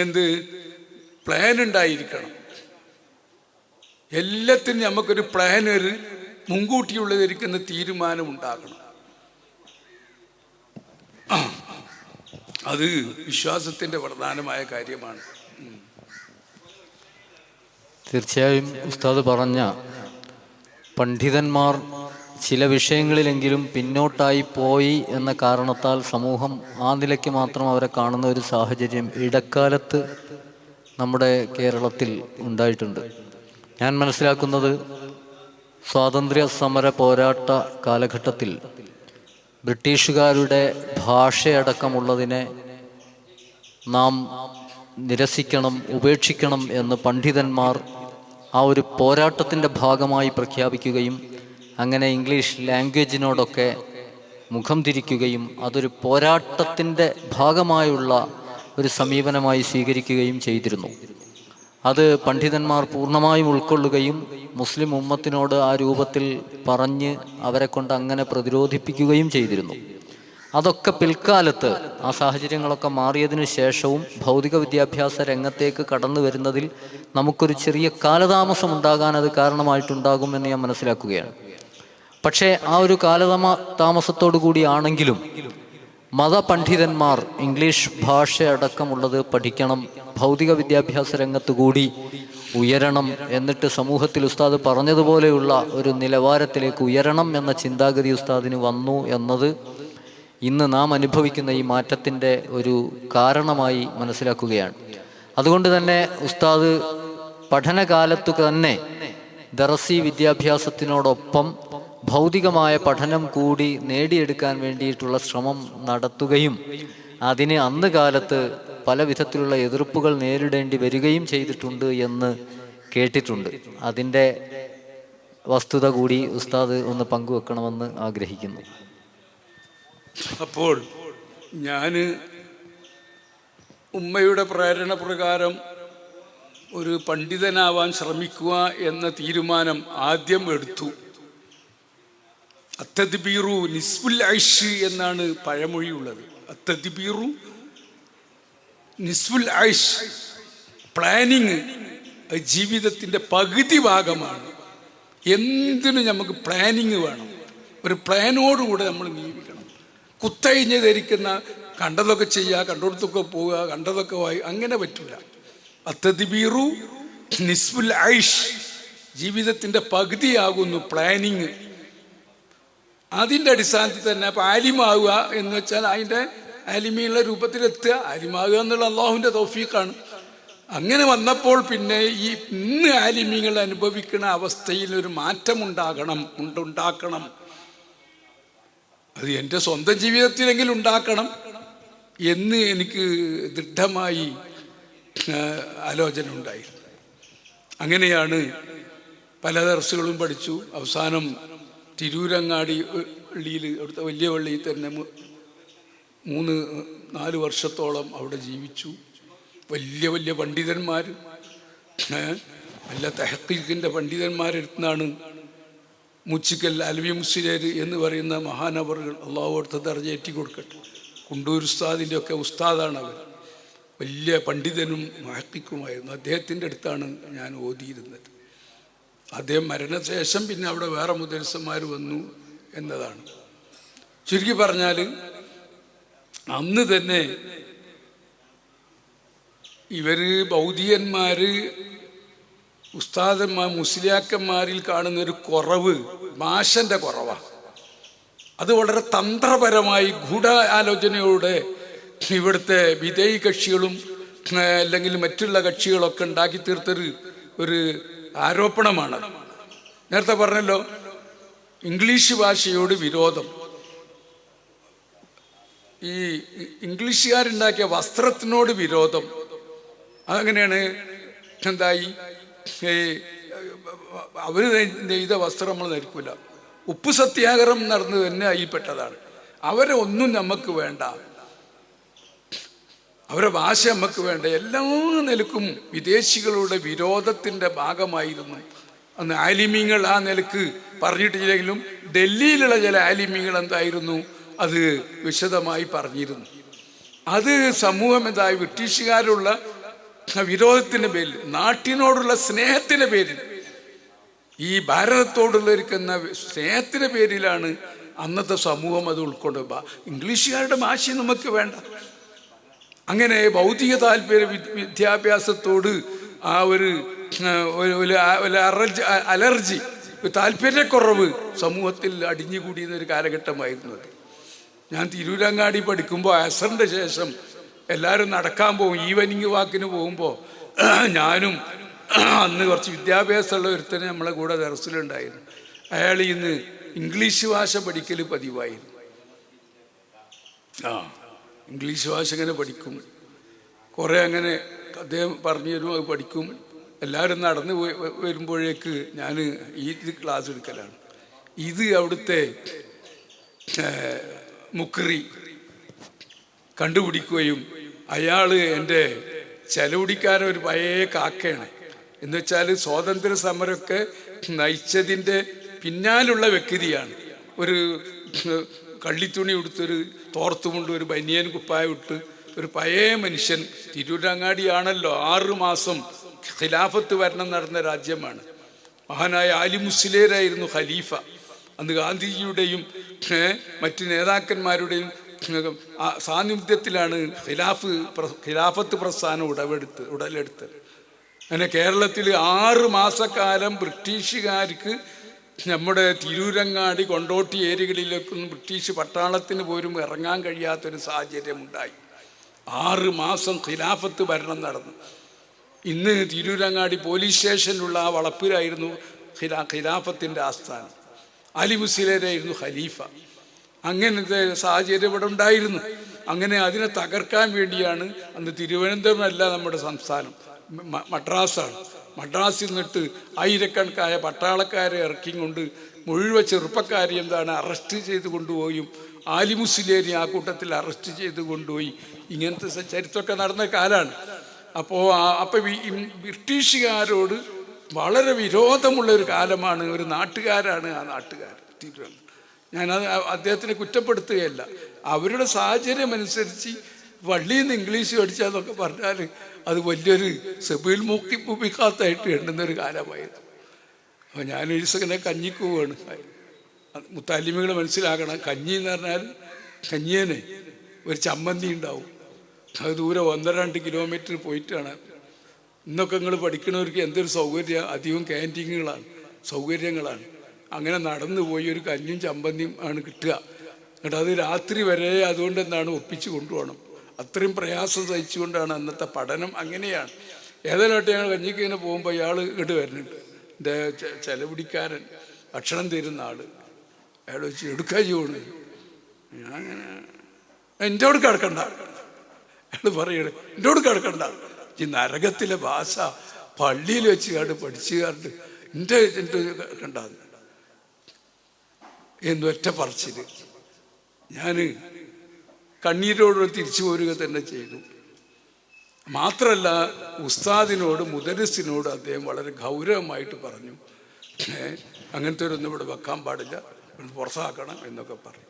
എന്ത് പ്ലാൻ ഉണ്ടായിരിക്കണം. എല്ലാത്തിനും നമുക്കൊരു പ്ലാൻ, ഒരു മുൻകൂട്ടിയുള്ളതിരിക്കുന്ന തീരുമാനം ഉണ്ടാകണം. അത് വിശ്വാസത്തിൻ്റെ പ്രധാനമായ കാര്യമാണ്. തീർച്ചയായും ഉസ്താദ് പറഞ്ഞ പണ്ഡിതന്മാർ ചില വിഷയങ്ങളിലെങ്കിലും പിന്നോട്ടായി പോയി എന്ന കാരണത്താൽ സമൂഹം ആ നിലയ്ക്ക് മാത്രം അവരെ കാണുന്ന ഒരു സാഹചര്യം ഇടക്കാലത്ത് നമ്മുടെ കേരളത്തിൽ ഉണ്ടായിട്ടുണ്ട്. ഞാൻ മനസ്സിലാക്കുന്നത് സ്വാതന്ത്ര്യ സമര പോരാട്ട കാലഘട്ടത്തിൽ ബ്രിട്ടീഷുകാരുടെ ഭാഷയടക്കമുള്ളതിനെ നാം നിരസിക്കണം, ഉപേക്ഷിക്കണം എന്ന് പണ്ഡിതന്മാർ ആ ഒരു പോരാട്ടത്തിൻ്റെ ഭാഗമായി പ്രഖ്യാപിക്കുകയും അങ്ങനെ ഇംഗ്ലീഷ് ലാംഗ്വേജിനോടൊക്കെ മുഖം തിരിക്കുകയും അതൊരു പോരാട്ടത്തിൻ്റെ ഭാഗമായുള്ള ഒരു സമീപനമായി സ്വീകരിക്കുകയും ചെയ്തിരുന്നു. അത് പണ്ഡിതന്മാർ പൂർണ്ണമായും ഉൾക്കൊള്ളുകയും മുസ്ലിം ഉമ്മത്തിനോട് ആ രൂപത്തിൽ പറഞ്ഞ് അവരെ കൊണ്ട് അങ്ങനെ പ്രതിരോധിപ്പിക്കുകയും ചെയ്തിരുന്നു. അതൊക്കെ പിൽക്കാലത്ത് ആ സാഹചര്യങ്ങളൊക്കെ മാറിയതിനു ശേഷവും ഭൗതിക വിദ്യാഭ്യാസ രംഗത്തേക്ക് കടന്നു വരുന്നതിൽ നമുക്കൊരു ചെറിയ കാലതാമസം ഉണ്ടാകാൻ അത് കാരണമായിട്ടുണ്ടാകുമെന്ന് ഞാൻ മനസ്സിലാക്കുകയാണ്. പക്ഷേ ആ ഒരു കാലതാമസത്തോടു കൂടിയാണെങ്കിലും മതപണ്ഡിതന്മാർ ഇംഗ്ലീഷ് ഭാഷ അടക്കമുള്ളത് പഠിക്കണം, ഭൗതിക വിദ്യാഭ്യാസ രംഗത്ത് കൂടി ഉയരണം, എന്നിട്ട് സമൂഹത്തിൽ ഉസ്താദ് പറഞ്ഞതുപോലെയുള്ള ഒരു നിലവാരത്തിലേക്ക് ഉയരണം എന്ന ചിന്താഗതി ഉസ്താദിന് വന്നു എന്നത് ഇന്ന് നാം അനുഭവിക്കുന്ന ഈ മാറ്റത്തിൻ്റെ ഒരു കാരണമായി മനസ്സിലാക്കുകയാണ്. അതുകൊണ്ട് തന്നെ ഉസ്താദ് പഠനകാലത്തു തന്നെ ദർസി വിദ്യാഭ്യാസത്തിനോടൊപ്പം ഭൗതികമായ പഠനം കൂടി നേടിയെടുക്കാൻ വേണ്ടിയിട്ടുള്ള ശ്രമം നടത്തുകയും അതിന് അന്ന് കാലത്ത് പല വിധത്തിലുള്ള എതിർപ്പുകൾ നേരിടേണ്ടി വരികയും ചെയ്തിട്ടുണ്ട് എന്ന് കേട്ടിട്ടുണ്ട്. അതിൻ്റെ വസ്തുത കൂടി ഉസ്താദ് ഒന്ന് പങ്കുവെക്കണമെന്ന് ആഗ്രഹിക്കുന്നു. അപ്പോൾ ഞാൻ ഉമ്മയുടെ പ്രേരണ പ്രകാരം ഒരു പണ്ഡിതനാവാൻ ശ്രമിക്കുക എന്ന തീരുമാനം ആദ്യം എടുത്തു. അത്തദ്ബീറു നിസ്ഫുൽ ഐഷ് എന്നാണ് പഴമൊഴിയുള്ളത്. അത്തദ്ബീറു നിസ്ഫുൽ ഐഷ്, പ്ലാനിങ് ജീവിതത്തിൻ്റെ പകുതി ഭാഗമാണ്. എന്തിനും നമുക്ക് പ്ലാനിങ് വേണം. ഒരു പ്ലാനോടുകൂടെ നമ്മൾ ജീവിക്കണം. കുത്തഴിഞ്ഞ് ധരിക്കുന്ന കണ്ടതൊക്കെ ചെയ്യുക, കണ്ടോടത്തൊക്കെ പോവുക, കണ്ടതൊക്കെ വായി, അങ്ങനെ പറ്റൂല. അത്തദ്ബീറു നിസ്ഫുൽ ഐഷ്, ജീവിതത്തിൻ്റെ പകുതിയാകുന്നു പ്ലാനിങ്. അതിൻ്റെ അടിസ്ഥാനത്തിൽ തന്നെ അപ്പം ആലിമാവുക എന്ന് വെച്ചാൽ അതിൻ്റെ ആലിമിയുള്ള രൂപത്തിലെത്തുക. ആലിമാവുക എന്നുള്ള അള്ളാഹുവിൻ്റെ തൗഫീഖാണ്. അങ്ങനെ വന്നപ്പോൾ പിന്നെ ഈ ഇന്ന് ആലിമീങ്ങൾ അനുഭവിക്കുന്ന അവസ്ഥയിൽ ഒരു മാറ്റമുണ്ടാക്കണം. അത് എൻ്റെ സ്വന്തം ജീവിതത്തിലെങ്കിലും ഉണ്ടാക്കണം എന്ന് എനിക്ക് ദൃഢമായി ആലോചന ഉണ്ടായി. അങ്ങനെയാണ് പല ദർസുകളും പഠിച്ചു. അവസാനം തിരൂരങ്ങാടി പള്ളിയിൽ, അവിടുത്തെ വലിയ പള്ളിയിൽ തന്നെ 3-4 വർഷത്തോളം അവിടെ ജീവിച്ചു. വലിയ വലിയ പണ്ഡിതന്മാർ, നല്ല തഹഖീഖിൻ്റെ പണ്ഡിതന്മാരെടുത്താണ് മുച്ചിക്കൽ അലവി മുസ്ലിയാർ എന്ന് പറയുന്ന മഹാനവറുകൾ, അള്ളാഹു അടുത്ത ദർജ ഏറ്റി കൊടുക്കട്ടെ. കുണ്ടൂർ ഉസ്താദിൻ്റെ ഒക്കെ ഉസ്താദാണ് അവർ. വലിയ പണ്ഡിതനും മഹക്കിക്കുമായിരുന്നു. അദ്ദേഹത്തിൻ്റെ അടുത്താണ് ഞാൻ ഓതിയിരുന്നത്. അദ്ദേഹം മരണശേഷം പിന്നെ അവിടെ വേറെ മുദരിസന്മാർ വന്നു എന്നതാണ്. ചുരുക്കി പറഞ്ഞാൽ അന്ന് തന്നെ ഇവര് ബൗദ്ധികന്മാര് ഉസ്താദന്മാർ മുസ്ലിയാക്കന്മാരിൽ കാണുന്നൊരു കുറവ് ഭാഷന്റെ കുറവാണ്. അത് വളരെ തന്ത്രപരമായി ഗൂഢ ആലോചനയോടെ ഇവിടുത്തെ വിധേയി കക്ഷികളും അല്ലെങ്കിൽ മറ്റുള്ള കക്ഷികളൊക്കെ ഉണ്ടാക്കി തീർത്തൊരു ആരോപണമാണ്. നേരത്തെ പറഞ്ഞല്ലോ, ഇംഗ്ലീഷ് ഭാഷയോട് വിരോധം. ഈ ഇംഗ്ലീഷുകാരുണ്ടാക്കിയ വസ്ത്രത്തിനോട് വിരോധം. അതങ്ങനെയാണ്. എന്തായി, അവര് നെയ്ത വസ്ത്രം നമ്മൾ ധരിക്കൂല. ഉപ്പ് സത്യാഗ്രഹം നടന്നു തന്നെ അതിൽപ്പെട്ടതാണ്. അവരെ ഒന്നും നമുക്ക് വേണ്ട, അവരുടെ ഭാഷ നമുക്ക് വേണ്ട. എല്ലാ നിലക്കും വിദേശികളുടെ വിരോധത്തിൻ്റെ ഭാഗമായിരുന്നു അന്ന് ആലിമീങ്ങൾ. ആ നിലക്ക് പറഞ്ഞിട്ടില്ലെങ്കിലും ഡൽഹിയിലുള്ള ചില ആലിമീങ്ങൾ എന്തായിരുന്നു, അത് വിശദമായി പറഞ്ഞിരുന്നു. അത് സമൂഹം എന്തായി, ബ്രിട്ടീഷുകാരുള്ള വിരോധത്തിൻ്റെ പേരിൽ, നാട്ടിനോടുള്ള സ്നേഹത്തിൻ്റെ പേരിൽ, ഈ ഭാരതത്തോടുള്ള ഇരിക്കുന്ന സ്നേഹത്തിൻ്റെ പേരിലാണ് അന്നത്തെ സമൂഹം അത് ഉൾക്കൊണ്ട്. ഇംഗ്ലീഷുകാരുടെ ഭാഷ നമുക്ക് വേണ്ട. അങ്ങനെ ഭൗതിക താല്പര്യ വിദ്യാഭ്യാസത്തോട് ആ ഒരു അലർജി, താല്പര്യക്കുറവ് സമൂഹത്തിൽ അടിഞ്ഞുകൂടിയുന്നൊരു കാലഘട്ടമായിരുന്നു അത്. ഞാൻ തിരൂരങ്ങാടി പഠിക്കുമ്പോൾ അസറിൻ്റെ ശേഷം എല്ലാവരും നടക്കാൻ പോകും, ഈവനിങ് വാക്കിന് പോകുമ്പോൾ ഞാനും അന്ന് കുറച്ച് വിദ്യാഭ്യാസമുള്ള ഒരുത്തനെ നമ്മളെ കൂടെ ദർസിലുണ്ടായിരുന്നു. അയാൾ ഇന്ന് ഇംഗ്ലീഷ് ഭാഷ പഠിക്കൽ പതിവായിരുന്നു. ഇംഗ്ലീഷ് ഭാഷ ഇങ്ങനെ പഠിക്കും, കുറേ അങ്ങനെ അദ്ദേഹം പറഞ്ഞു തരും, അത് പഠിക്കും. എല്ലാവരും നടന്ന് വരുമ്പോഴേക്ക് ഞാൻ ഈ ക്ലാസ് എടുക്കലാണ്. ഇത് അവിടുത്തെ മുക്രി കണ്ടുപിടിക്കുകയും അയാൾ എൻ്റെ ചെലവുടിക്കാരൻ ഒരു പഴയ കാക്കയാണ്. എന്ന് വെച്ചാൽ സ്വാതന്ത്ര്യ സമരമൊക്കെ നയിച്ചതിൻ്റെ പിന്നാലുള്ള വ്യക്തിയാണ്. ഒരു കള്ളിത്തുണി ഉടുത്തൊരു തോർത്തുമുണ്ട്, ഒരു ബനിയൻ കുപ്പായ ഇട്ട് ഒരു പഴയ മനുഷ്യൻ. തിരൂരങ്ങാടിയാണല്ലോ 6 മാസം ഖിലാഫത്ത് ഭരണം നടന്ന രാജ്യമാണ്. മഹാനായ ആലി മുസ്ലിയാരായിരുന്നു ഖലീഫ. അന്ന് ഗാന്ധിജിയുടെയും മറ്റു നേതാക്കന്മാരുടെയും സാന്നിധ്യത്തിലാണ് ഖിലാഫത്ത് പ്രസ്ഥാനം ഉടലെടുത്തത്. അങ്ങനെ കേരളത്തിൽ 6 മാസക്കാലം ബ്രിട്ടീഷുകാർക്ക് നമ്മുടെ തിരൂരങ്ങാടി, കൊണ്ടോട്ടി ഏരിയകളിലേക്കൊന്നും ബ്രിട്ടീഷ് പട്ടാളത്തിന് പോലും ഇറങ്ങാൻ കഴിയാത്തൊരു സാഹചര്യം ഉണ്ടായി. 6 മാസം ഖിലാഫത്ത് ഭരണം നടന്നു. ഇന്ന് തിരൂരങ്ങാടി പോലീസ് സ്റ്റേഷനിലുള്ള ആ വളപ്പിലായിരുന്നു ഖിലാഫത്തിൻ്റെ ആസ്ഥാനം. അലി മുസ്ലിയാരായിരുന്നു ഖലീഫ. അങ്ങനത്തെ സാഹചര്യം ഇവിടെ ഉണ്ടായിരുന്നു. അങ്ങനെ അതിനെ തകർക്കാൻ വേണ്ടിയാണ് അന്ന് തിരുവനന്തപുരമല്ല നമ്മുടെ സംസ്ഥാനം, മദ്രാസാണ്. മദ്രാസിൽ നിന്നിട്ട് ആയിരക്കണക്കായ പട്ടാളക്കാരെ ഇറക്കിക്കൊണ്ട് മുഴുവൻ ചെറുപ്പക്കാരെ അറസ്റ്റ് ചെയ്ത് കൊണ്ടുപോയും ആലി മുസ്ലിയാരെ ആ കൂട്ടത്തിൽ അറസ്റ്റ് ചെയ്ത് കൊണ്ടുപോയി. ഇങ്ങനത്തെ ചരിത്രമൊക്കെ നടന്ന കാലമാണ്. അപ്പോൾ ബ്രിട്ടീഷുകാരോട് വളരെ വിരോധമുള്ളൊരു കാലമാണ്. ഒരു നാട്ടുകാരാണ് ആ നാട്ടുകാർ തിരുവനന്തപുരം. ഞാനത് അദ്ദേഹത്തിനെ കുറ്റപ്പെടുത്തുകയല്ല. അവരുടെ സാഹചര്യം അനുസരിച്ച് പള്ളിയിൽ നിന്ന് ഇംഗ്ലീഷ് പഠിച്ചാന്നൊക്കെ പറഞ്ഞാൽ അത് വലിയൊരു സെബിൽ മുപ്പിക്കാത്തായിട്ട് എണ്ണുന്നൊരു കാലമായിരുന്നു. അപ്പോൾ ഞാനൊരു ദിവസം കഞ്ഞിക്ക് പോവാണ്. മുത്താലിമികൾ മനസ്സിലാക്കണം, കഞ്ഞി എന്ന് പറഞ്ഞാൽ കഞ്ഞിയനെ ഒരു ചമ്മന്തി ഉണ്ടാവും. അത് ദൂരെ 1-2 കിലോമീറ്റർ പോയിട്ടാണ്. ഇന്നൊക്കെ നിങ്ങൾ പഠിക്കുന്നവർക്ക് എന്തൊരു സൗകര്യം, അധികം ക്യാൻറ്റീനുകളാണ്, സൗകര്യങ്ങളാണ്. അങ്ങനെ നടന്നു പോയി ഒരു കഞ്ഞും ചമ്മന്തിയും ആണ് കിട്ടുക. എന്നിട്ട് അത് രാത്രി വരെ അതുകൊണ്ട് ഒപ്പിച്ച് കൊണ്ടുപോകണം. അത്രയും പ്രയാസം സഹിച്ചുകൊണ്ടാണ് അന്നത്തെ പഠനം. അങ്ങനെയാണ്. ഏതായാലും ഞങ്ങൾ കഞ്ഞിക്ക് ഇങ്ങനെ പോകുമ്പോൾ അയാൾ ഇങ്ങോട്ട് വരുന്നുണ്ട്, എൻ്റെ ചെലപിടിക്കാരൻ, ഭക്ഷണം തരുന്ന ആൾ. അയാൾ വെച്ച് എടുക്കാൻ ചെയ്യണം. ഞാൻ അങ്ങനെ എൻ്റോട് കിടക്കണ്ട, അയാൾ പറയണേ എൻ്റോട് കിടക്കണ്ട, ഈ നരകത്തിലെ ഭാഷ പള്ളിയിൽ വെച്ച് കാണ്ട് പഠിച്ചു കാണ്ട് എൻ്റെ കണ്ടാന്ന് എന്നൊറ്റ പറച്ചില്. ഞാൻ കണ്ണീരോട് തിരിച്ചു പോരുക തന്നെ ചെയ്തു. മാത്രമല്ല ഉസ്താദിനോട്, മുദരിസിനോട് അദ്ദേഹം വളരെ ഗൗരവമായിട്ട് പറഞ്ഞു, അങ്ങനത്തെ ഒന്നും ഇവിടെ വെക്കാൻ പാടില്ല, പുറത്താക്കണം എന്നൊക്കെ പറഞ്ഞു.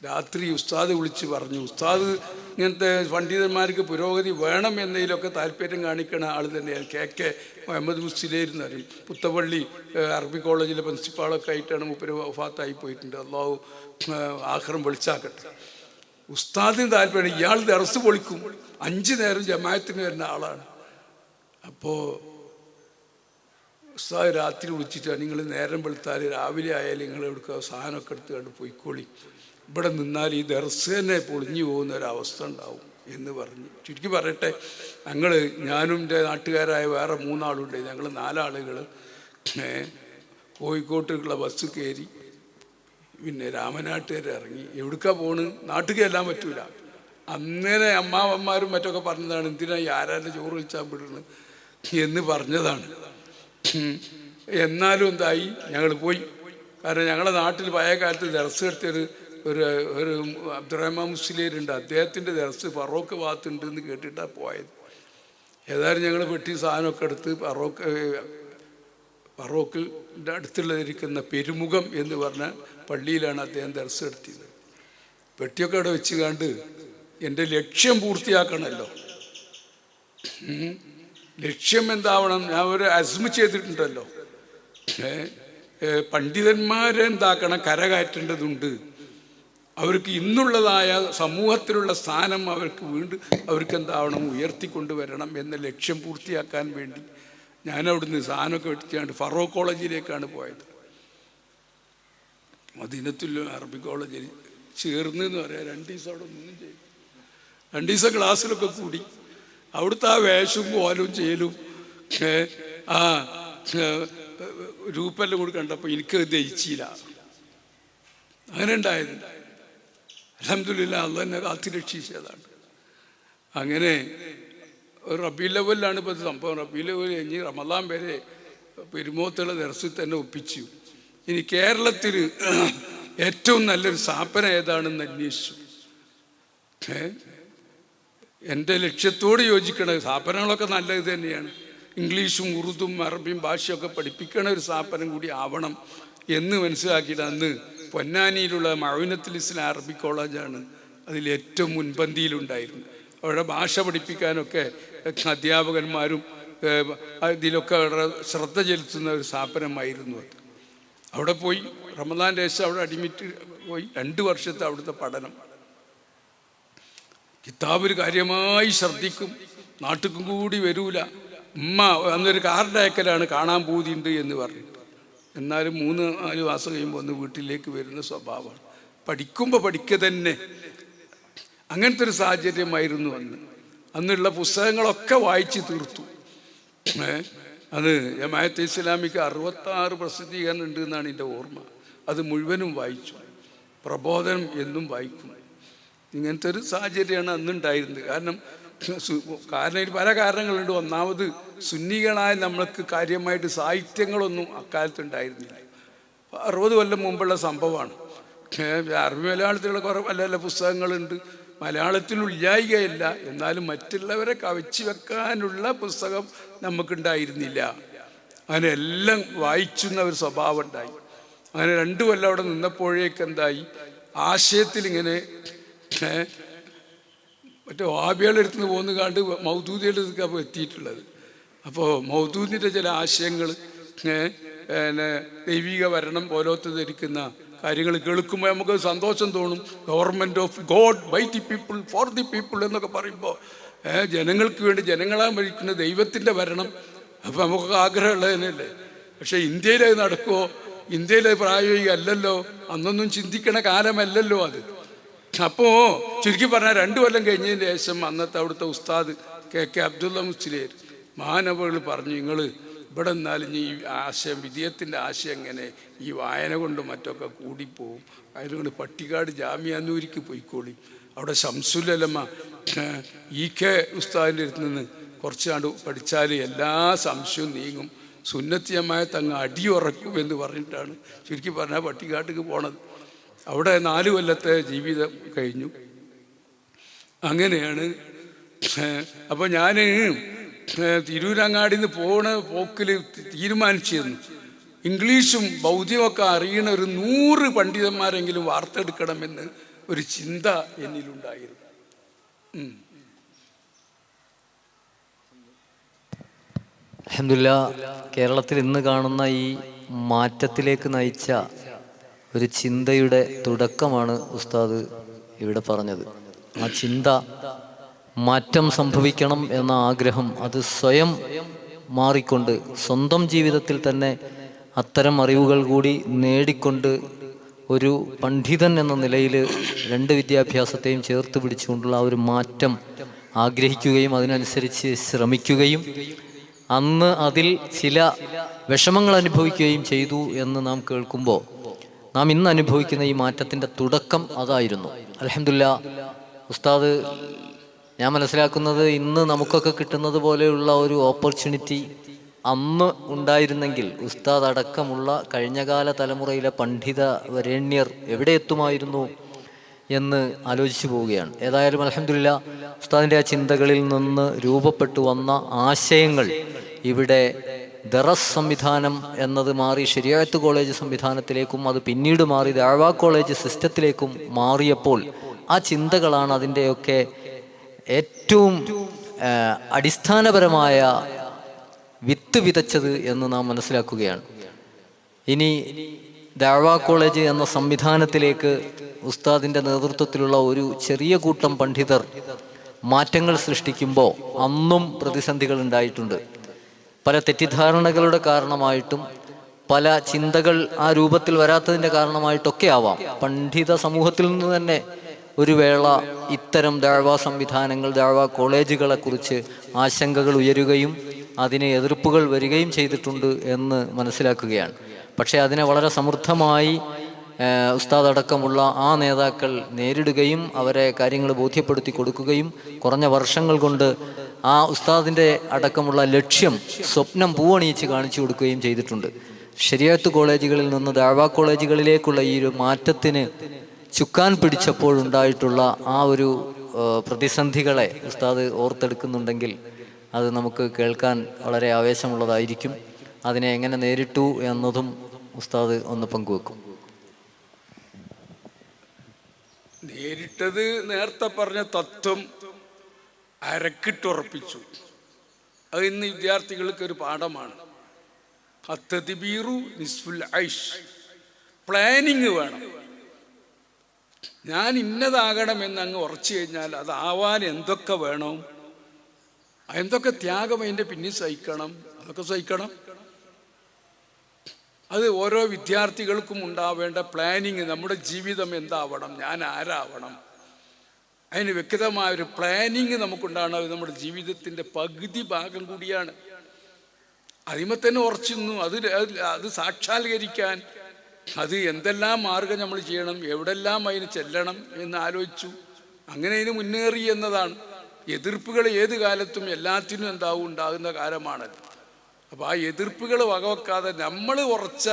രാത്രി ഉസ്താദ് വിളിച്ച് പറഞ്ഞു. ഉസ്താദ് ഇങ്ങനത്തെ പണ്ഡിതന്മാർക്ക് പുരോഗതി വേണം എന്നതിലൊക്കെ താല്പര്യം കാണിക്കുന്ന ആൾ തന്നെയാണ്. കെ മുഹമ്മദ് മുസ്ലിയാരെന്ന് പറയും. പുത്തപ്പള്ളി അറബി കോളേജിലെ പ്രിൻസിപ്പാളൊക്കെ ആയിട്ടാണ് മൂപ്പര് വഫാത്തായി പോയിട്ടുണ്ട്. അള്ളാഹു ആഖിറം വെളിച്ചാക്കട്ടെ. ഉസ്താദിന് താല്പര്യം, ഇയാൾ ദർസ് പൊളിക്കും, 5 നേരം ജമാഅത്തിന് വരുന്ന ആളാണ്. അപ്പോൾ ഉസ്താദ് രാത്രി വിളിച്ചിട്ടാണ്, നിങ്ങൾ നേരം വെളുത്താൽ രാവിലെ ആയാലും നിങ്ങൾ എടുക്കുക സാധനമൊക്കെ എടുത്ത് കണ്ട് പോയിക്കോളി, ഇവിടെ നിന്നാൽ ഈ ദർസ് തന്നെ പൊളിഞ്ഞു പോകുന്ന ഒരവസ്ഥ ഉണ്ടാവും എന്ന് പറഞ്ഞു. ചുരുക്കി പറയട്ടെ, ഞാനും എൻ്റെ നാട്ടുകാരായ വേറെ 3 ആളുണ്ട്, ഞങ്ങൾ 4 ആളുകൾ കോഴിക്കോട്ടുള്ള ബസ് കയറി പിന്നെ രാമനാട്ടുകാർ ഇറങ്ങി. എവിടേക്കാണ് പോണ്? നാട്ടിൽ ചെല്ലാൻ പറ്റൂല. അന്നേരം അമ്മാവന്മാരും മറ്റൊക്കെ പറഞ്ഞതാണ്, എന്തിനാ ഈ ആരാൻ്റെ ചോറ് വെച്ചാൽ വിടുന്നത് എന്ന് പറഞ്ഞതാണ്. എന്നാലും എന്തായി, ഞങ്ങൾ പോയി. കാരണം ഞങ്ങളുടെ നാട്ടിൽ പഴയ കാലത്ത് ദർസ് എടുത്തൊരു ഒരു അബ്ദുറഹ്മാൻ മുസ്ലിയാരുണ്ട്, അദ്ദേഹത്തിൻ്റെ ദർസ് ഫറോക്ക് ഭാഗത്തുണ്ട് എന്ന് കേട്ടിട്ടാണ് പോയത്. ഏതായാലും ഞങ്ങൾ പെട്ടി സാധനമൊക്കെ എടുത്ത് ഫറോക്കിൻ്റെ അടുത്തുള്ളതിരിക്കുന്ന പെരുമുഖം എന്ന് പറഞ്ഞ പള്ളിയിലാണ് അദ്ദേഹം ദർസ് എടുത്തത്. പെട്ടിയൊക്കെ അവിടെ വെച്ച് കണ്ട് എൻ്റെ ലക്ഷ്യം പൂർത്തിയാക്കണമല്ലോ. ലക്ഷ്യം എന്താവണം? ഞാൻ ഒരു അസ്മ ചെയ്തിട്ടുണ്ടല്ലോ, പണ്ഡിതന്മാരെന്താക്കണം, കരകയറ്റേണ്ടതുണ്ട്. അവർക്ക് ഇന്നുള്ളതായ സമൂഹത്തിലുള്ള സ്ഥാനം അവർക്ക് എന്താവണം, ഉയർത്തിക്കൊണ്ടുവരണം എന്ന ലക്ഷ്യം പൂർത്തിയാക്കാൻ വേണ്ടി ഞാനവിടുന്ന് സാധനമൊക്കെ വെച്ചാണ്ട് ഫറോക്ക് കോളേജിലേക്കാണ് പോയത്. മദീനത്തുൽ അറബി കോളേജിൽ ചേർന്ന് എന്ന് പറയാം. 2 ദിവസം അവിടെ ഒന്നും ചെയ്തു. 2 ദിവസം ക്ലാസ്സിലൊക്കെ കൂടി. അവിടുത്തെ ആ വേഷവും കോലും ചെയ്യലും ആ രൂപെല്ലാം കൂടി കണ്ടപ്പോൾ എനിക്ക് ദഹിച്ചില്ല. അങ്ങനെ ഉണ്ടായത്. അൽഹംദുലില്ലാ, അള്ളാഹ് എന്നെ കാത്തി രക്ഷിച്ചതാണ്. അങ്ങനെ റബീഉൽ അവ്വലിലാണ് ഇപ്പോൾ സംഭവം. റബീഉൽ അവ്വൽ കഴിഞ്ഞ് റമദാൻ വരെ പെരുമോത്തുള്ള ദർസിൽ തന്നെ ഒപ്പിച്ചു. ഇനി കേരളത്തിൽ ഏറ്റവും നല്ലൊരു സ്ഥാപനം ഏതാണെന്ന് അന്വേഷിച്ചു. എൻ്റെ ലക്ഷ്യത്തോട് യോജിക്കണ സ്ഥാപനങ്ങളൊക്കെ നല്ലത് തന്നെയാണ്. ഇംഗ്ലീഷും ഉറുദും അറബിയും ഭാഷയൊക്കെ പഠിപ്പിക്കണ ഒരു സ്ഥാപനം കൂടി ആവണം എന്ന് മനസ്സിലാക്കിയിട്ട് അന്ന് പൊന്നാനിയിലുള്ള മഅൂനത്തുൽ ഇസ്ലാം അറബി കോളേജാണ് അതിലേറ്റവും മുൻപന്തിയിലുണ്ടായിരുന്നു. അവിടെ ഭാഷ പഠിപ്പിക്കാനൊക്കെ അധ്യാപകന്മാരും ഇതിലൊക്കെ വളരെ ശ്രദ്ധ ചെലുത്തുന്ന ഒരു സ്ഥാപനമായിരുന്നു അത്. അവിടെ പോയി റമദാൻ ശേഷം അവിടെ അഡ്മിറ്റ് പോയി 2 വർഷത്തെ അവിടുത്തെ പഠനം. കിതാബ് കാര്യമായി ശ്രദ്ധിക്കും, നാട്ടിലും കൂടി വരൂല. ഉമ്മ അന്നൊരു കാർഡ് അയക്കലാണ്, കാണാൻ പൂതിയുണ്ട് എന്ന് പറഞ്ഞിട്ട്. എന്നാലും 3-4 മാസം കഴിയുമ്പോൾ ഒന്ന് വീട്ടിലേക്ക് വരുന്ന സ്വഭാവമാണ്. പഠിക്കുമ്പോൾ പഠിക്കുക തന്നെ. അങ്ങനത്തെ ഒരു സാഹചര്യമായിരുന്നു അന്നുള്ള പുസ്തകങ്ങളൊക്കെ വായിച്ച് തീർത്തു. അത് ജമാഅത്തെ ഇസ്ലാമിക്ക് 66 പ്രസിദ്ധീകരണം ഉണ്ട് എന്നാണ് എൻ്റെ ഓർമ്മ. അത് മുഴുവനും വായിച്ചു. പ്രബോധനം എന്നും വായിക്കും. ഇങ്ങനത്തെ ഒരു സാഹചര്യമാണ് അന്നുണ്ടായിരുന്നത്. കാരണം പല കാരണങ്ങളുണ്ട്. ഒന്നാമത് സുന്നികളായ നമ്മൾക്ക് കാര്യമായിട്ട് സാഹിത്യങ്ങളൊന്നും അക്കാലത്തുണ്ടായിരുന്നില്ല. 60 കൊല്ലം മുമ്പുള്ള സംഭവമാണ്. അറബി മലയാളത്തിലുള്ള കുറേ നല്ല പുസ്തകങ്ങളുണ്ട്, മലയാളത്തിലുള്ളായികയല്ല. എന്നാലും മറ്റുള്ളവരെ കവച്ചു വെക്കാനുള്ള പുസ്തകം നമുക്കുണ്ടായിരുന്നില്ല. അങ്ങനെ എല്ലാം വായിച്ചുന്ന ഒരു സ്വഭാവം ഉണ്ടായി. അങ്ങനെ 2 കൊല്ലം അവിടെ നിന്നപ്പോഴേക്ക് എന്തായി, ആശയത്തിൽ ഇങ്ങനെ മറ്റേ വാബികളുടെ അടുത്ത് നിന്ന് പോന്ന് കണ്ട് മൗദൂദിയുടെ അടുത്തേക്കാണ് എത്തിയിട്ടുള്ളത്. അപ്പോൾ മൗദൂദിൻ്റെ ചില ആശയങ്ങൾ ദൈവിക ഭരണം പോലത്തെ ധരിക്കുന്ന കാര്യങ്ങൾ കേൾക്കുമ്പോൾ നമുക്ക് സന്തോഷം തോന്നും. Government of God by the people for the people എന്നൊക്കെ പറയുമ്പോൾ ജനങ്ങൾക്ക് വേണ്ടി ജനങ്ങളാൽ ഭരിക്കുന്ന ദൈവത്തിൻ്റെ ഭരണം. അപ്പോൾ നമുക്കൊക്കെ ആഗ്രഹമുള്ളതിനല്ലേ. പക്ഷേ ഇന്ത്യയിൽ അത് നടക്കുമോ? ഇന്ത്യയിൽ പ്രായോഗിക അല്ലല്ലോ. അന്നൊന്നും ചിന്തിക്കണ കാലമല്ലല്ലോ അത്. അപ്പോൾ ചുരുക്കി പറഞ്ഞാൽ 2 കൊല്ലം കഴിഞ്ഞതിന് ശേഷം അന്നത്തെ അവിടുത്തെ ഉസ്താദ് കെ അബ്ദുള്ള മുസ്ലിയാർ മഹാനവകൾ പറഞ്ഞു, നിങ്ങൾ ഇവിടെ നിന്നാലും ഈ ആശയം വിദ്യത്തിൻ്റെ ആശയം എങ്ങനെ ഈ വായന കൊണ്ട് മറ്റൊക്കെ കൂടിപ്പോവും. അതുകൊണ്ട് പട്ടിക്കാട് ജാമിയാനൂരിക്ക് പോയിക്കോളി. അവിടെ ശംസുൽ ഉലമ EK ഉസ്താദിൻ്റെ അടുത്ത് നിന്ന് കുറച്ചാണ്ട് പഠിച്ചാൽ എല്ലാ സംശയവും നീങ്ങും, സുന്നത്ത് ജമാഅത്ത് അങ്ങ് അടിയുറക്കും എന്ന് പറഞ്ഞിട്ടാണ് ചുരുക്കി പറഞ്ഞാൽ പട്ടിക്കാട്ടിക്ക് പോണത്. അവിടെ 4 കൊല്ലത്തെ ജീവിതം കഴിഞ്ഞു. അങ്ങനെയാണ്. അപ്പോൾ ഞാൻ തിരൂരങ്ങാടിയിൽ നിന്ന് പോണ പോക്കിൽ തീരുമാനിച്ചിരുന്നു, ഇംഗ്ലീഷും ബൗദ്ധ്യമൊക്കെ അറിയണ ഒരു 100 പണ്ഡിതന്മാരെങ്കിലും വാർത്തെടുക്കണമെന്ന് ഒരു ചിന്ത എന്നിലുണ്ടായിരുന്നു. അൽഹംദുലില്ലാഹ്, കേരളത്തിൽ ഇന്ന് കാണുന്ന ഈ മാറ്റത്തിലേക്ക് നയിച്ച ഒരു ചിന്തയുടെ തുടക്കമാണ് ഉസ്താദ് ഇവിടെ പറഞ്ഞത്. ആ ചിന്ത മാറ്റം സംഭവിക്കണം എന്ന ആഗ്രഹം അത് സ്വയം മാറിക്കൊണ്ട് സ്വന്തം ജീവിതത്തിൽ തന്നെ അത്തരം അറിവുകൾ കൂടി നേടിക്കൊണ്ട് ഒരു പണ്ഡിതൻ എന്ന നിലയിൽ രണ്ട് വിദ്യാഭ്യാസത്തെയും ചേർത്ത് പിടിച്ചുകൊണ്ടുള്ള ആ ഒരു മാറ്റം ആഗ്രഹിക്കുകയും അതിനനുസരിച്ച് ശ്രമിക്കുകയും അന്ന് അതിൽ ചില വിഷമങ്ങൾ അനുഭവിക്കുകയും ചെയ്തു എന്ന് നാം കേൾക്കുമ്പോൾ നാം ഇന്ന് അനുഭവിക്കുന്ന ഈ മാറ്റത്തിൻ്റെ തുടക്കം അതായിരുന്നു. അൽഹംദുലില്ലാ, ഉസ്താദ് ഞാൻ മനസ്സിലാക്കുന്നത് ഇന്ന് നമുക്കൊക്കെ കിട്ടുന്നത് പോലെയുള്ള ഒരു ഓപ്പർച്യൂണിറ്റി അന്ന് ഉണ്ടായിരുന്നെങ്കിൽ ഉസ്താദ് അടക്കമുള്ള കഴിഞ്ഞകാല തലമുറയിലെ പണ്ഡിത വരേണ്യർ എവിടെ എത്തുമായിരുന്നു എന്ന് ആലോചിച്ചു പോവുകയാണ്. ഏതായാലും അൽഹംദുലില്ലാ, ഉസ്താദിൻ്റെ ആ ചിന്തകളിൽ നിന്ന് രൂപപ്പെട്ടു വന്ന ആശയങ്ങൾ ഇവിടെ ദറസ് സംവിധാനം എന്നത് മാറി ശരിയത്ത് കോളേജ് സംവിധാനത്തിലേക്കും അത് പിന്നീട് മാറി ദഅ്വാ കോളേജ് സിസ്റ്റത്തിലേക്കും മാറിയപ്പോൾ ആ ചിന്തകളാണ് അതിൻ്റെയൊക്കെ ഏറ്റവും അടിസ്ഥാനപരമായ വിത്ത് വിതച്ചത് എന്ന് നാം മനസ്സിലാക്കുകയാണ്. ഇനി ദഅ്വാ കോളേജ് എന്ന സംവിധാനത്തിലേക്ക് ഉസ്താദിൻ്റെ നേതൃത്വത്തിലുള്ള ഒരു ചെറിയ കൂട്ടം പണ്ഡിതർ മാറ്റങ്ങൾ സൃഷ്ടിക്കുമ്പോൾ അന്നും പ്രതിസന്ധികൾ ഉണ്ടായിട്ടുണ്ട്. പല തെറ്റിദ്ധാരണകളുടെ കാരണമായിട്ടും പല ചിന്തകൾ ആ രൂപത്തിൽ വരാത്തതിൻ്റെ കാരണമായിട്ടൊക്കെ ആവാം. പണ്ഡിത സമൂഹത്തിൽ നിന്ന് തന്നെ ഒരു വേള ഇത്തരം ദഅ്വാ സംവിധാനങ്ങൾ ദഅ്വാ കോളേജുകളെ കുറിച്ച് ആശങ്കകൾ ഉയരുകയും അതിന് എതിർപ്പുകൾ വരികയും ചെയ്തിട്ടുണ്ട് എന്ന് മനസ്സിലാക്കുകയാണ്. പക്ഷേ അതിനെ വളരെ സമൃദ്ധമായി ഉസ്താദ് അടക്കമുള്ള ആ നേതാക്കൾ നേരിടുകയും അവരെ കാര്യങ്ങൾ ബോധ്യപ്പെടുത്തി കൊടുക്കുകയും കുറഞ്ഞ വർഷങ്ങൾ കൊണ്ട് ആ ഉസ്താദിൻ്റെ അടക്കമുള്ള ലക്ഷ്യം സ്വപ്നം പൂവണിയിച്ച് കാണിച്ചു കൊടുക്കുകയും ചെയ്തിട്ടുണ്ട്. ശരിയത്ത് കോളേജുകളിൽ നിന്ന് ദഅ്വാ കോളേജുകളിലേക്കുള്ള ഈ ഒരു മാറ്റത്തിന് ചുക്കാൻ പിടിച്ചപ്പോഴുണ്ടായിട്ടുള്ള ആ ഒരു പ്രതിസന്ധികളെ ഉസ്താദ് ഓർത്തെടുക്കുന്നുണ്ടെങ്കിൽ അത് നമുക്ക് കേൾക്കാൻ വളരെ ആവേശമുള്ളതായിരിക്കും. അതിനെ എങ്ങനെ നേരിട്ടു എന്നതും ഉസ്താദ് ഒന്ന് പങ്കുവെക്കും. നേരിട്ടത് നേരത്തെ പറഞ്ഞ തത്വം അരക്കിട്ടുറപ്പിച്ചു. അത് ഇന്ന് വിദ്യാർത്ഥികൾക്ക് ഒരു പാഠമാണ്. അത്തദ്ബീറു നിസ്ഫുൽ ഐഷ്. പ്ലാനിങ് വേണം. ഞാൻ ഇന്നതാകണമെന്ന് അങ്ങ് ഉറച്ചു കഴിഞ്ഞാൽ അതാവാൻ എന്തൊക്കെ വേണം, എന്തൊക്കെ ത്യാഗം അതിൻ്റെ പിന്നിൽ സഹിക്കണം, അതൊക്കെ സഹിക്കണം. അത് ഓരോ വിദ്യാർത്ഥികൾക്കും ഉണ്ടാവേണ്ട പ്ലാനിങ്. നമ്മുടെ ജീവിതം എന്താവണം, ഞാൻ ആരാവണം, അതിന് വ്യക്തമായൊരു പ്ലാനിങ് നമുക്കുണ്ടാകണം. അത് നമ്മുടെ ജീവിതത്തിൻ്റെ പകുതി ഭാഗം കൂടിയാണ്. അതിമേ തന്നെ ഉറച്ചിരുന്നു. അത് സാക്ഷാത്കരിക്കാൻ അത് എന്തെല്ലാം മാർഗം നമ്മൾ ചെയ്യണം, എവിടെല്ലാം അതിന് ചെല്ലണം എന്ന് ആലോചിച്ചു. അങ്ങനെ അതിന് മുന്നേറി എന്നതാണ്. എതിർപ്പുകൾ ഏത് കാലത്തും എല്ലാത്തിനും ഉണ്ടാകുന്ന കാലമാണത്. അപ്പോൾ ആ എതിർപ്പുകൾ വകവെക്കാതെ നമ്മൾ ഉറച്ച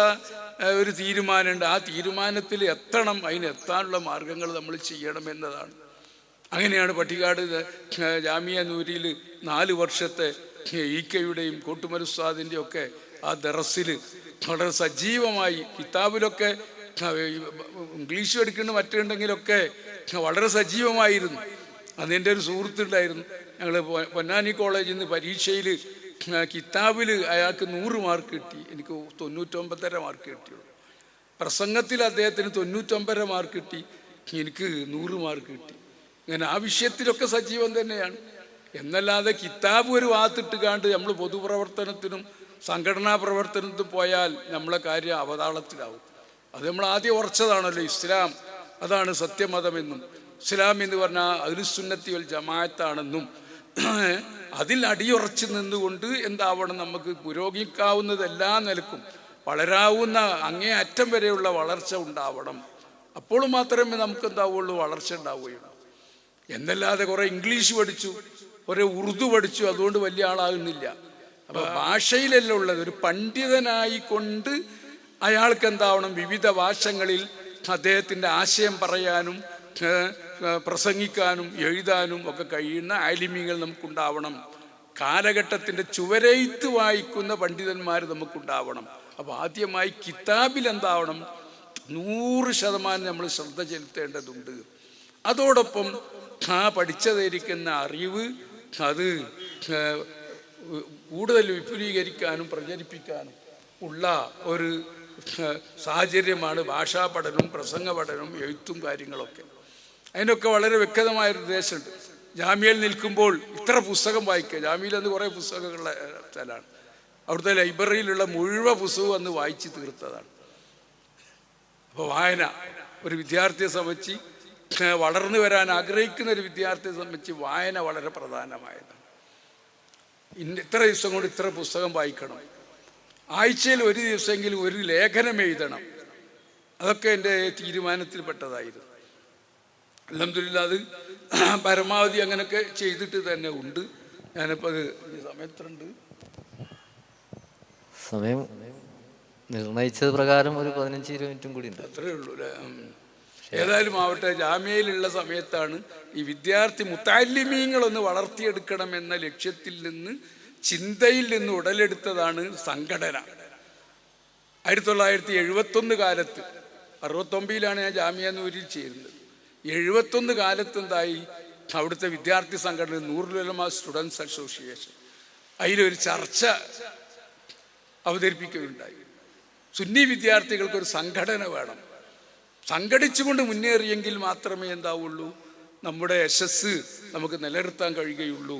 ഒരു തീരുമാനമുണ്ട്. ആ തീരുമാനത്തിൽ എത്തണം. അതിനെത്താനുള്ള മാർഗങ്ങൾ നമ്മൾ ചെയ്യണം എന്നതാണ്. അങ്ങനെയാണ് പട്ടിക്കാട് ജാമിയ നൂരിയിൽ 4 വർഷത്തെ ഈക്കയുടെയും കോട്ടുമൽ ഉസ്താദിൻ്റെയും ഒക്കെ ആ ദറസിൽ വളരെ സജീവമായി കിതാബിലൊക്കെ ഇംഗ്ലീഷ് പഠിക്കുന്ന മറ്റുണ്ടെങ്കിലൊക്കെ വളരെ സജീവമായിരുന്നു. അന്ന് എൻ്റെ ഒരു സുഹൃത്തുണ്ടായിരുന്നു. ഞങ്ങൾ പൊന്നാനി കോളേജിൽ നിന്ന് പരീക്ഷയിൽ കിതാബിൽ അയാൾക്ക് 100 മാർക്ക് കിട്ടി. എനിക്ക് 99.5 മാർക്ക് കിട്ടിയുള്ളൂ. പ്രസംഗത്തിൽ അദ്ദേഹത്തിന് 99 മാർക്ക് കിട്ടി. എനിക്ക് 100 മാർക്ക് കിട്ടി. ഇങ്ങനെ ആ വിഷയത്തിലൊക്കെ സജീവം തന്നെയാണ്. എന്നല്ലാതെ കിതാബ് ഒരു ഭാഗത്തിട്ട് കാണ്ട് നമ്മൾ പൊതുപ്രവർത്തനത്തിനും സംഘടനാ പ്രവർത്തനത്തിനും പോയാൽ നമ്മളെ കാര്യം അവതാളത്തിലാവും. അത് നമ്മൾ ആദ്യം ഉറച്ചതാണല്ലോ. ഇസ്ലാം അതാണ് സത്യമതമെന്നും ഇസ്ലാം എന്ന് പറഞ്ഞാൽ അഹ്ലുസുന്നത്തി വൽ ജമാഅത്താണെന്നും അതിൽ അടിയുറച്ച് നിന്നുകൊണ്ട് എന്താവണം, നമുക്ക് പുരോഗമിക്കാവുന്നത് എല്ലാ നിലക്കും വളരാവുന്ന അങ്ങേ അറ്റം വരെയുള്ള വളർച്ച ഉണ്ടാവണം. അപ്പോൾ മാത്രമേ നമുക്ക് എന്താവുള്ളൂ, വളർച്ച ഉണ്ടാവുകയുള്ളൂ. എന്നല്ലാതെ കുറെ ഇംഗ്ലീഷ് പഠിച്ചു, കുറെ ഉറുദു പഠിച്ചു, അതുകൊണ്ട് വലിയ ആളാകുന്നില്ല. അപ്പൊ ഭാഷയിലല്ല ഉള്ളത്. ഒരു പണ്ഡിതനായിക്കൊണ്ട് അയാൾക്ക് എന്താവണം, വിവിധ ഭാഷകളിൽ അദ്ദേഹത്തിൻ്റെ ആശയം പറയാനും പ്രസംഗിക്കാനും എഴുതാനും ഒക്കെ കഴിയുന്ന ആലിമീങ്ങൾ നമുക്കുണ്ടാവണം. കാലഘട്ടത്തിൻ്റെ ചുവരെഴുത്ത് വായിക്കുന്ന പണ്ഡിതന്മാർ നമുക്കുണ്ടാവണം. അപ്പോൾ ആദ്യമായി കിതാബിൽ എന്താവണം, 100% നമ്മൾ ശ്രദ്ധ ചെലുത്തേണ്ടതുണ്ട്. അതോടൊപ്പം ആ പഠിച്ചതായിരിക്കുന്ന അറിവ് അത് കൂടുതൽ വിപുലീകരിക്കാനും പ്രചരിപ്പിക്കാനും ഉള്ള ഒരു സാഹചര്യമാണ് ഭാഷാ പഠനവും പ്രസംഗ പഠനവും എഴുത്തും കാര്യങ്ങളൊക്കെ. അതിനൊക്കെ വളരെ വ്യക്തമായൊരു ഉദ്ദേശമുണ്ട്. ജാമ്യയിൽ നിൽക്കുമ്പോൾ ഇത്ര പുസ്തകം വായിക്കുക. ജാമ്യയിൽ അന്ന് കുറേ പുസ്തകങ്ങളുള്ള സ്ഥലമാണ്. അവിടുത്തെ ലൈബ്രറിയിലുള്ള മുഴുവൻ പുസ്തകവും അന്ന് വായിച്ച് തീർത്തതാണ്. അപ്പോൾ വായന ഒരു വിദ്യാർത്ഥിയെ സംബന്ധിച്ച്, വളർന്നു വരാൻ ആഗ്രഹിക്കുന്ന ഒരു വിദ്യാർത്ഥിയെ സംബന്ധിച്ച് വായന വളരെ പ്രധാനമായതാണ്. ഇത്ര ദിവസം കൊണ്ട് ഇത്ര പുസ്തകം വായിക്കണം, ആഴ്ചയിൽ ഒരു ദിവസമെങ്കിലും ഒരു ലേഖനം എഴുതണം. അതൊക്കെ എൻ്റെ തീരുമാനത്തിൽപ്പെട്ടതായിരുന്നു. അൽഹംദുലില്ലാ അത് പരമാവധി അങ്ങനെയൊക്കെ ചെയ്തിട്ട് തന്നെ ഉണ്ട്. ഞാനിപ്പോൾ അത് സമയത്തുണ്ട്, സമയം നിർണയിച്ചത് പ്രകാരം ഒരു 15-20 മിനിറ്റും കൂടി ഉണ്ട്. അത്രയേ ഉള്ളൂ അല്ലേ? ഏതായാലും ആവട്ടെ, ജാമ്യയിലുള്ള സമയത്താണ് ഈ വിദ്യാർത്ഥി മുത്തഅല്ലിമീങ്ങളൊന്ന് വളർത്തിയെടുക്കണം എന്ന ലക്ഷ്യത്തിൽ നിന്ന്, ചിന്തയിൽ നിന്ന് ഉടലെടുത്തതാണ് സംഘടന. 1971 കാലത്ത്, 69-ലാണ് ഞാൻ ജാമിയ നൂരിൽ ചേരുന്നത്. 71 കാലത്ത് എന്തായി, അവിടുത്തെ വിദ്യാർത്ഥി സംഘടന നൂറുൽ ഉലമ സ്റ്റുഡൻസ് അസോസിയേഷൻ അതിലൊരു ചർച്ച അവതരിപ്പിക്കുകയുണ്ടായി. സുന്നി വിദ്യാർത്ഥികൾക്കൊരു സംഘടന വേണം, സംഘടിച്ചുകൊണ്ട് മുന്നേറിയെങ്കിൽ മാത്രമേ എന്താവുള്ളൂ, നമ്മുടെ യശസ് നമുക്ക് നിലനിർത്താൻ കഴിയുകയുള്ളൂ.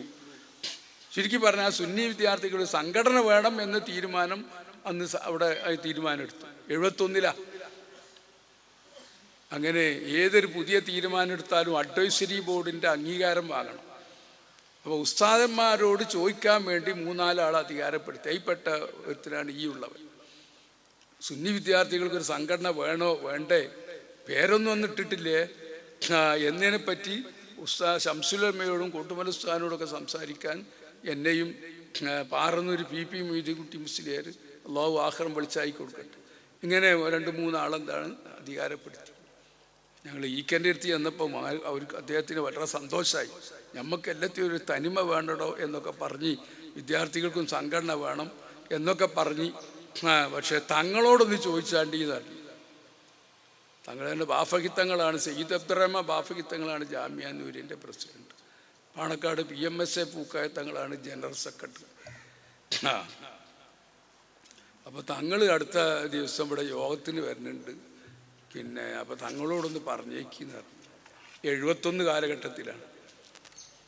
ശരിക്കും പറഞ്ഞാൽ സുന്നി വിദ്യാർത്ഥികൾ സംഘടന വേണം എന്ന തീരുമാനം അന്ന് അവിടെ തീരുമാനമെടുത്തു. 71-ലാണ്. അങ്ങനെ ഏതൊരു പുതിയ തീരുമാനം എടുത്താലും അഡ്വൈസറി ബോർഡിൻ്റെ അംഗീകാരം വാങ്ങണം. അപ്പോൾ ഉസ്താദന്മാരോട് ചോദിക്കാൻ വേണ്ടി 3-4 ആൾ അധികാരപ്പെടുത്തി. അതിൽപ്പെട്ട ഒരുത്തരാണ് ഈ ഉള്ളവർ. സുന്നി വിദ്യാർത്ഥികൾക്കൊരു സംഘടന വേണോ വേണ്ടേ, പേരൊന്നും ഒന്നും ഇട്ടിട്ടില്ലേ എന്നതിനെപ്പറ്റി ഉസ്താദ് ശംസുലമ്മയോടും കൂട്ടുമല ഉസ്താദിനോടൊക്കെ സംസാരിക്കാൻ എന്നെയും പാറന്നൂർ PP മൊയ്തീൻകുട്ടി മുസ്ലിയാർ അള്ളാഹു ആഖിറം വിളിച്ചായി കൊടുക്കട്ടെ, ഇങ്ങനെ 2-3 ആളെന്താണ് അധികാരപ്പെടുത്തി. ഞങ്ങൾ ഈക്കൻ്റെ അടുത്ത് ചെന്നപ്പോൾ അവർക്ക് അദ്ദേഹത്തിന് വളരെ സന്തോഷമായി. നമുക്ക് എല്ലാത്തിനും ഒരു തനിമ വേണ്ടടോ എന്നൊക്കെ പറഞ്ഞ്, വിദ്യാർത്ഥികൾക്കും സംഘടന വേണം എന്നൊക്കെ പറഞ്ഞ്, പക്ഷേ തങ്ങളോടൊന്ന് ചോദിച്ചാണ്ടിയതാണ്. തങ്ങളുടെ ബാഫകിത്തങ്ങളാണ്, സയ്യിദ് അബ്ദുറഹ്മാൻ ബാഫകിത്തങ്ങളാണ് ജാമിയ നൂരിൻ്റെ പ്രസിഡന്റ്. പാണക്കാട് PMSA പൂക്കായ തങ്ങളാണ് ജനറൽ സെക്രട്ടറി. അപ്പോൾ തങ്ങൾ അടുത്ത ദിവസം ഇവിടെ യോഗത്തിന് വരുന്നുണ്ട്. പിന്നെ അപ്പോൾ തങ്ങളോടൊന്ന് പറഞ്ഞേക്കുന്ന 71 കാലഘട്ടത്തിലാണ്.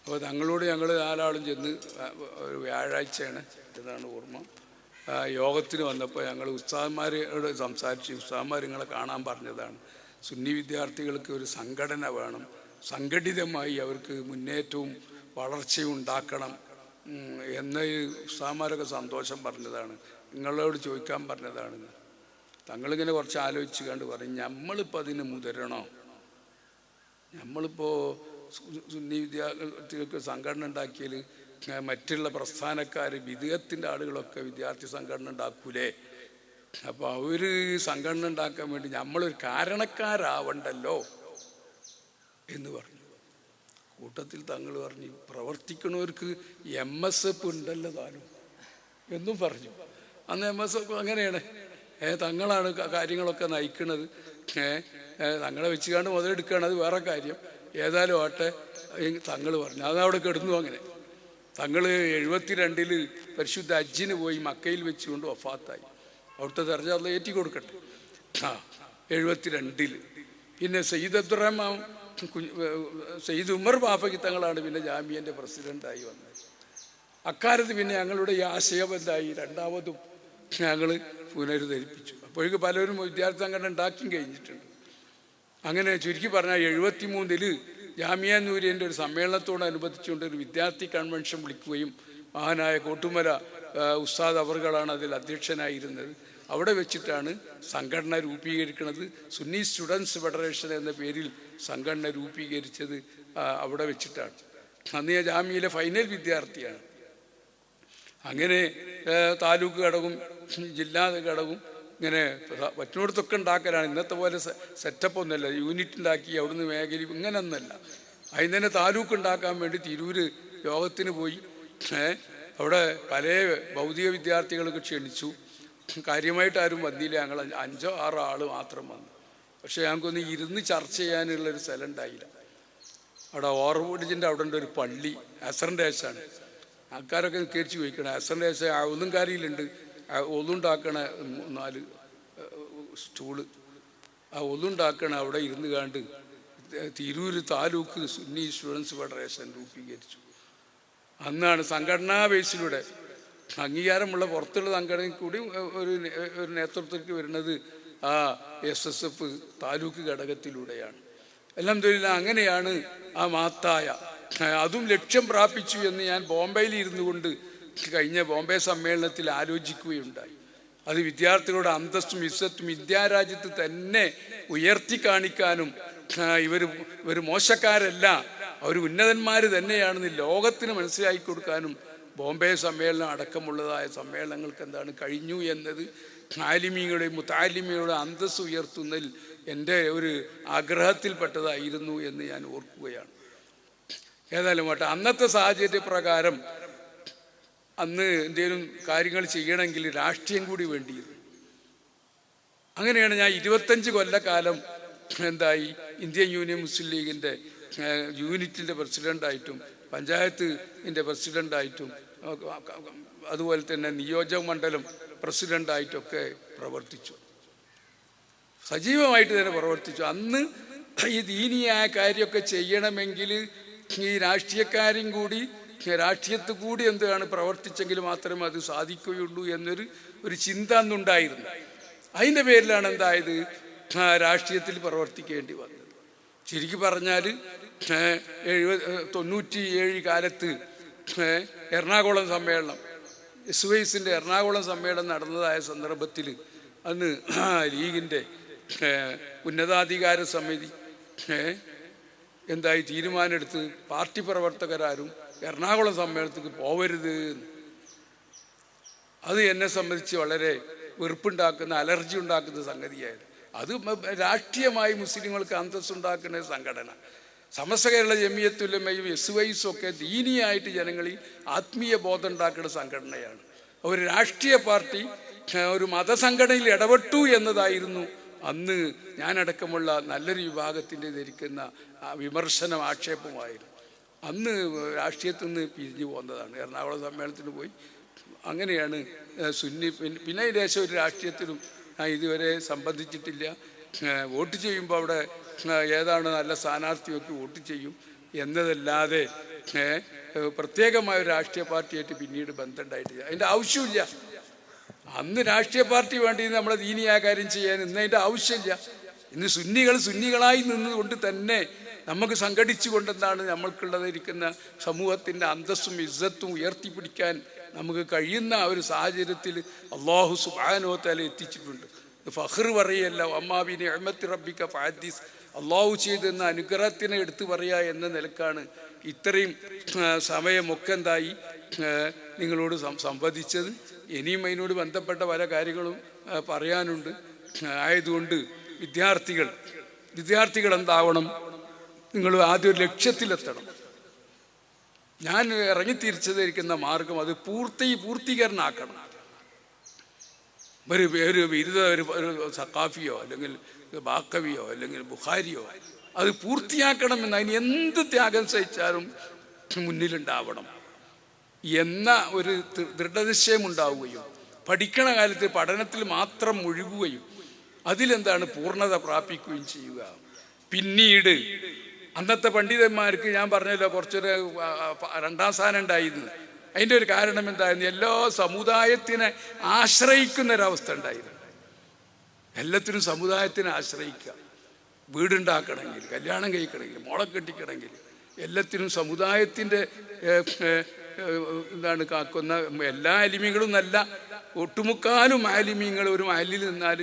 അപ്പോൾ തങ്ങളോട് ഞങ്ങൾ 4 ആളും ചെന്ന്, ഒരു വ്യാഴാഴ്ചയാണ് എന്നാണ് ഓർമ്മ, യോഗത്തിന് വന്നപ്പോൾ ഞങ്ങൾ ഉസ്താദന്മാരോട് സംസാരിച്ച്, ഉസ്താദന്മാർ നിങ്ങളെ കാണാൻ പറഞ്ഞതാണ്, സുന്നി വിദ്യാർത്ഥികൾക്ക് ഒരു സംഘടന വേണം, സംഘടിതമായി അവർക്ക് മുന്നേറ്റവും വളർച്ചയും ഉണ്ടാക്കണം എന്ന് ഉസ്താദന്മാരൊക്കെ സന്തോഷം പറഞ്ഞതാണ്, നിങ്ങളോട് ചോദിക്കാൻ പറഞ്ഞതാണ്. തങ്ങളിങ്ങനെ കുറച്ച് ആലോചിച്ച് കണ്ട് പറയും, നമ്മളിപ്പോൾ അതിന് മുതിരണോ? നമ്മളിപ്പോൾ സുന്നി വിദ്യാർത്ഥികൾക്ക് സംഘടന ഉണ്ടാക്കിയാൽ മറ്റുള്ള പ്രസ്ഥാനക്കാർ വിദേഹത്തിൻ്റെ ആളുകളൊക്കെ വിദ്യാർത്ഥി സംഘടന ഉണ്ടാക്കൂലേ? അപ്പോൾ അവർ സംഘടന ഉണ്ടാക്കാൻ വേണ്ടി നമ്മളൊരു കാരണക്കാരാവണ്ടല്ലോ എന്ന് പറഞ്ഞു. കൂട്ടത്തിൽ തങ്ങൾ പറഞ്ഞു, പ്രവർത്തിക്കണവർക്ക് MSF ഉണ്ടല്ലോ താനും എന്നും പറഞ്ഞു. അന്ന് MSF അങ്ങനെയാണ്, തങ്ങളാണ് കാര്യങ്ങളൊക്കെ നയിക്കുന്നത്, തങ്ങളെ വെച്ചുകൊണ്ട് മുതലെടുക്കുകയാണ്, അത് വേറെ കാര്യം. ഏതായാലും ആട്ടെ തങ്ങൾ പറഞ്ഞു, അതവിടെ കിടന്നു. അങ്ങനെ തങ്ങൾ 72-ൽ പരിശുദ്ധ ഹജ്ജിന് പോയി മക്കയിൽ വെച്ചുകൊണ്ട് വഫാത്തായി. അവിടുത്തെ ദർജ അല്ലാഹ് ഏറ്റി കൊടുക്കട്ടെ. 72-ൽ പിന്നെ സയ്യിദ് അബ്ദുറഹ്മാൻ സയ്യിദ് ഉമർ ബാഫക്കി തങ്ങളാണ് പിന്നെ ജാമിയൻ്റെ പ്രസിഡൻ്റായി വന്നത്. അക്കാലത്ത് പിന്നെ ഞങ്ങളുടെ ഈ ആശയം എന്തായി, രണ്ടാമതും ഞങ്ങൾ പുനരുദ്ധരിപ്പിച്ചു. അപ്പോഴേക്ക് പലരും വിദ്യാർത്ഥി സംഘടന ഉണ്ടാക്കിയും കഴിഞ്ഞിട്ടുണ്ട്. അങ്ങനെ ചുരുക്കി പറഞ്ഞാൽ 73-ൽ ജാമിയ നൂരിയൻ്റെ ഒരു സമ്മേളനത്തോടനുബന്ധിച്ചുകൊണ്ട് ഒരു വിദ്യാർത്ഥി കൺവെൻഷൻ വിളിക്കുകയും മഹാനായ കോട്ടുമല ഉസ്താദ് അവർകളാണ് അതിൽ അധ്യക്ഷനായിരുന്നത്. അവിടെ വെച്ചിട്ടാണ് സംഘടന രൂപീകരിക്കുന്നത്. സുന്നി സ്റ്റുഡൻസ് ഫെഡറേഷൻ എന്ന പേരിൽ സംഘടന രൂപീകരിച്ചത് അവിടെ വെച്ചിട്ടാണ്. അന്ന് ഞാൻ ജാമ്യയിലെ ഫൈനൽ വിദ്യാർത്ഥിയാണ്. അങ്ങനെ താലൂക്ക് ഘടകവും ജില്ലാ ഘടകവും ഇങ്ങനെ പറ്റുന്നിടത്തൊക്കെ ഉണ്ടാക്കലാണ്. ഇന്നത്തെ പോലെ സെറ്റപ്പ് ഒന്നുമല്ല, യൂണിറ്റ് ഉണ്ടാക്കി അവിടുന്ന് മേഖല ഇങ്ങനെയൊന്നുമല്ല. അതിന് തന്നെ താലൂക്ക് ഉണ്ടാക്കാൻ വേണ്ടി തിരൂര് യോഗത്തിന് പോയി. അവിടെ പല ഭൗതിക വിദ്യാർത്ഥികളൊക്കെ ക്ഷണിച്ചു. കാര്യമായിട്ട് ആരും വന്നില്ല. ഞങ്ങൾ 5-6 ആൾ മാത്രം വന്നു. പക്ഷേ ഞങ്ങൾക്കൊന്ന് ഇരുന്ന് ചർച്ച ചെയ്യാനുള്ളൊരു സ്ഥലം ഉണ്ടായില്ല. അവിടെ ഓവർബ്രിഡ്ജിൻ്റെ അവിടെ ഉണ്ട് ഒരു പള്ളി, അസറിൻ്റെ ശേഷമാണ്. ആൾക്കാരൊക്കെ കയറിച്ച് ചോദിക്കണം, അസറിൻ്റെ ശേഷം ഒന്നുംകാരിയിലുണ്ട്, ഒന്നുണ്ടാക്കണ 4 സ്റ്റൂള്, ആ ഒന്നുണ്ടാക്കണ അവിടെ ഇരുന്ന് കണ്ട് തിരൂർ താലൂക്ക് സുന്നി സ്റ്റുഡൻസ് ഫെഡറേഷൻ രൂപീകരിച്ചു. അന്നാണ് സംഘടനാ ബേസിലൂടെ അംഗീകാരമുള്ള പുറത്തുള്ള സംഘടനയിൽ കൂടി ഒരു നേതൃത്വത്തിലേക്ക് വരുന്നത് ആ SSF താലൂക്ക് ഘടകത്തിലൂടെയാണ്. അൽഹംദുലില്ലാഹ് അങ്ങനെയാണ് ആ മാത്തായ അതും ലക്ഷ്യം പ്രാപിച്ചു എന്ന് ഞാൻ ബോംബെയിൽ ഇരുന്നു കൊണ്ട് കഴിഞ്ഞ ബോംബെ സമ്മേളനത്തിൽ ആലോചിക്കുകയുണ്ടായി. അത് വിദ്യാർത്ഥികളുടെ അന്തസ്സും ഇസ്സത്തും ഇന്ത്യാരാജ്യത്ത് തന്നെ ഉയർത്തി കാണിക്കാനും ഇവർ മോശക്കാരല്ല, അവർ ഉന്നതന്മാർ തന്നെയാണെന്ന് ലോകത്തിന് മനസ്സിലാക്കി കൊടുക്കാനും ബോംബെ സമ്മേളനം അടക്കമുള്ളതായ സമ്മേളനങ്ങൾക്ക് എന്താണ് കഴിഞ്ഞു എന്നത് ആലിമീങ്ങളുടെയും മുത്താലിമീങ്ങളുടെ അന്തസ്സ് ഉയർത്തുന്നതിൽ എൻ്റെ ഒരു ആഗ്രഹത്തിൽപ്പെട്ടതായിരുന്നു എന്ന് ഞാൻ ഓർക്കുകയാണ്. ഏതായാലും വേട്ടെ, അന്നത്തെ സാഹചര്യപ്രകാരം അന്ന് എന്തെങ്കിലും കാര്യങ്ങൾ ചെയ്യണമെങ്കിൽ രാഷ്ട്രീയം കൂടി വേണ്ടിയിരുന്നു. അങ്ങനെയാണ് ഞാൻ 25 കൊല്ലക്കാലം എന്തായി ഇന്ത്യൻ യൂണിയൻ മുസ്ലിം ലീഗിൻ്റെ യൂണിറ്റിൻ്റെ പ്രസിഡൻ്റായിട്ടും പഞ്ചായത്തിൻ്റെ പ്രസിഡൻ്റായിട്ടും അതുപോലെ തന്നെ നിയോജക മണ്ഡലം പ്രസിഡൻ്റായിട്ടൊക്കെ പ്രവർത്തിച്ചു. സജീവമായിട്ട് തന്നെ പ്രവർത്തിച്ചു. അന്ന് ഈ ദീനിയായ കാര്യമൊക്കെ ചെയ്യണമെങ്കിൽ ഈ രാഷ്ട്രീയക്കാരും കൂടി രാഷ്ട്രീയത്തിൽ കൂടി എന്താണ് പ്രവർത്തിച്ചെങ്കിൽ മാത്രമേ അത് സാധിക്കുകയുള്ളൂ എന്നൊരു ചിന്ത അന്നുണ്ടായിരുന്നു. അതിൻ്റെ പേരിലാണ് എന്തായത് രാഷ്ട്രീയത്തിൽ പ്രവർത്തിക്കേണ്ടി വന്നത്. ശരിക്കും പറഞ്ഞാൽ 97 കാലത്ത് എറണാകുളം സമ്മേളനം SYSൻ്റെ എറണാകുളം സമ്മേളനം നടന്നതായ സന്ദർഭത്തിൽ അന്ന് ലീഗിൻ്റെ ഉന്നതാധികാര സമിതി എന്തായി തീരുമാനമെടുത്ത് പാർട്ടി പ്രവർത്തകരാരും എറണാകുളം സമ്മേളനത്തിൽ പോവരുത്. അത് എന്നെ സംബന്ധിച്ച് വളരെ വെറുപ്പുണ്ടാക്കുന്ന അലർജി ഉണ്ടാക്കുന്ന സംഗതിയായിരുന്നു. അത് രാഷ്ട്രീയമായി മുസ്ലിങ്ങൾക്ക് അന്തസ്സുണ്ടാക്കുന്ന സംഘടന. സമസ്ത കേരള ജമിയത്തുൽ ഉലമയും SYSും ഒക്കെ ദീനിയായിട്ട് ജനങ്ങളിൽ ആത്മീയ ബോധം ഉണ്ടാക്കുന്ന സംഘടനയാണ്. ഒരു രാഷ്ട്രീയ പാർട്ടി ഒരു മതസംഘടനയിൽ ഇടപെട്ടു എന്നതായിരുന്നു അന്ന് ഞാനടക്കമുള്ള നല്ലൊരു വിഭാഗത്തിൻ്റെ ധരിക്കുന്ന വിമർശനം ആക്ഷേപമായിരുന്നു. അന്ന് രാഷ്ട്രീയത്തിൽ നിന്ന് പിരിഞ്ഞു പോകുന്നതാണ്. എറണാകുളം സമ്മേളനത്തിന് പോയി. അങ്ങനെയാണ് സുന്നി. പിന്നെ ദേശം ഒരു രാഷ്ട്രീയത്തിലും ഞാൻ ഇതുവരെ സംബന്ധിച്ചിട്ടില്ല. വോട്ട് ചെയ്യുമ്പോൾ അവിടെ ഏതാണ് നല്ല സ്ഥാനാർത്ഥി നോക്കി വോട്ട് ചെയ്യും എന്നതല്ലാതെ പ്രത്യേകമായ ഒരു രാഷ്ട്രീയ പാർട്ടിയായിട്ട് പിന്നീട് ബന്ധമുണ്ടായിട്ടില്ല. അതിൻ്റെ ആവശ്യമില്ല. അന്ന് രാഷ്ട്രീയ പാർട്ടി വേണ്ടി നമ്മളെ ദീനിയായ കാര്യം ചെയ്യാൻ ഇന്ന് അതിൻ്റെ ആവശ്യമില്ല. ഇന്ന് സുന്നികളായി നിന്നുകൊണ്ട് തന്നെ നമുക്ക് സംഘടിച്ചു കൊണ്ടെന്താണ് നമ്മൾക്കുള്ളതിരിക്കുന്ന സമൂഹത്തിൻ്റെ അന്തസ്സും ഇസ്സത്തും ഉയർത്തിപ്പിടിക്കാൻ നമുക്ക് കഴിയുന്ന ഒരു സാഹചര്യത്തിൽ അല്ലാഹു സുബ്ഹാനഹു വ തആല എത്തിച്ചിട്ടുണ്ട്. ഫഖ്ർ പറയല്ല, അമ്മാബി നിഅമത്തി റബ്ബിക ഫഹദ്ദിസ്, അള്ളാഹു ചെയ്തെന്ന അനുഗ്രഹത്തിനെ എടുത്തു പറയുക എന്ന നിലക്കാണ് ഇത്രയും സമയമൊക്കെ എന്തായി നിങ്ങളോട് സംവദിച്ചത്. ഇനിയും അതിനോട് ബന്ധപ്പെട്ട പല കാര്യങ്ങളും പറയാനുണ്ട്. ആയതുകൊണ്ട് വിദ്യാർത്ഥികൾ എന്താവണം, നിങ്ങൾ ആദ്യം ഒരു ലക്ഷ്യത്തിലെത്തണം. ഞാൻ ഇറങ്ങിത്തിരിച്ചതിരിക്കുന്ന മാർഗം അത് പൂർത്തീകരണമാക്കണം. ഒരു ബിരുദ ഒരു സഖാഫിയോ അല്ലെങ്കിൽ ബാക്കവിയോ അല്ലെങ്കിൽ ബുഖാരിയോ അത് പൂർത്തിയാക്കണമെന്ന് അതിന് എന്ത് ത്യാഗം സഹിച്ചാലും മുന്നിലുണ്ടാവണം എന്ന ഒരു ദൃഢനിശ്ചയം ഉണ്ടാവുകയും പഠിക്കണ കാലത്ത് പഠനത്തിൽ മാത്രം മുഴുകുകയും അതിലെന്താണ് പൂർണ്ണത പ്രാപിക്കുകയും ചെയ്യുക. പിന്നീട് അന്നത്തെ പണ്ഡിതന്മാർക്ക് ഞാൻ പറഞ്ഞല്ലോ കുറച്ചൊരു 2ാം സ്ഥാനം ഉണ്ടായിരുന്നു. അതിൻ്റെ ഒരു കാരണം എന്തായിരുന്നു, എല്ലാ സമുദായത്തിനെ ആശ്രയിക്കുന്നൊരവസ്ഥ ഉണ്ടായിരുന്നു. എല്ലാത്തിനും സമുദായത്തിനെ ആശ്രയിക്കുക. വീടുണ്ടാക്കണമെങ്കിൽ, കല്യാണം കഴിക്കണമെങ്കിൽ, മോളെ കെട്ടിക്കണമെങ്കിൽ എല്ലാത്തിനും സമുദായത്തിൻ്റെ എന്താണ് കാക്കുന്ന എല്ലാ ആലിമീങ്ങളും നല്ല ഒട്ടുമുക്കാലും ആലിമീങ്ങൾ ഒരു മഹലിൽ നിന്നാൽ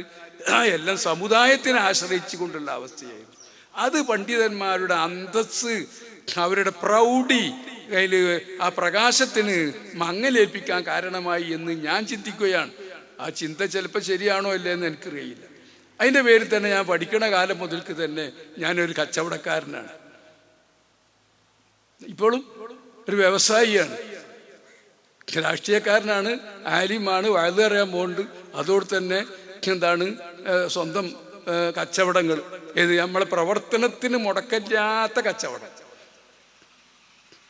എല്ലാം സമുദായത്തിനെ ആശ്രയിച്ചു കൊണ്ടുള്ള അവസ്ഥയായിരുന്നു. അത് പണ്ഡിതന്മാരുടെ അന്തസ്സ്, അവരുടെ പ്രൗഢി, അതിൽ ആ പ്രകാശത്തിന് മങ്ങലേൽപ്പിക്കാൻ കാരണമായി എന്ന് ഞാൻ ചിന്തിക്കുകയാണ്. ആ ചിന്ത ചിലപ്പോൾ ശരിയാണോ അല്ലേ എന്ന് എനിക്കറിയില്ല. അതിൻ്റെ പേരിൽ തന്നെ ഞാൻ പഠിക്കണ കാലം മുതൽക്ക് തന്നെ ഞാനൊരു കച്ചവടക്കാരനാണ്. ഇപ്പോഴും ഒരു വ്യവസായിയാണ്, രാഷ്ട്രീയക്കാരനാണ്, ആലിമാണ്, വഴുത് അറിയാൻ പോകുന്നുണ്ട്. അതോടെ തന്നെ എന്താണ് സ്വന്തം കച്ചവടങ്ങൾ, ഏത് നമ്മളെ പ്രവർത്തനത്തിന് മുടക്കില്ലാത്ത കച്ചവടം,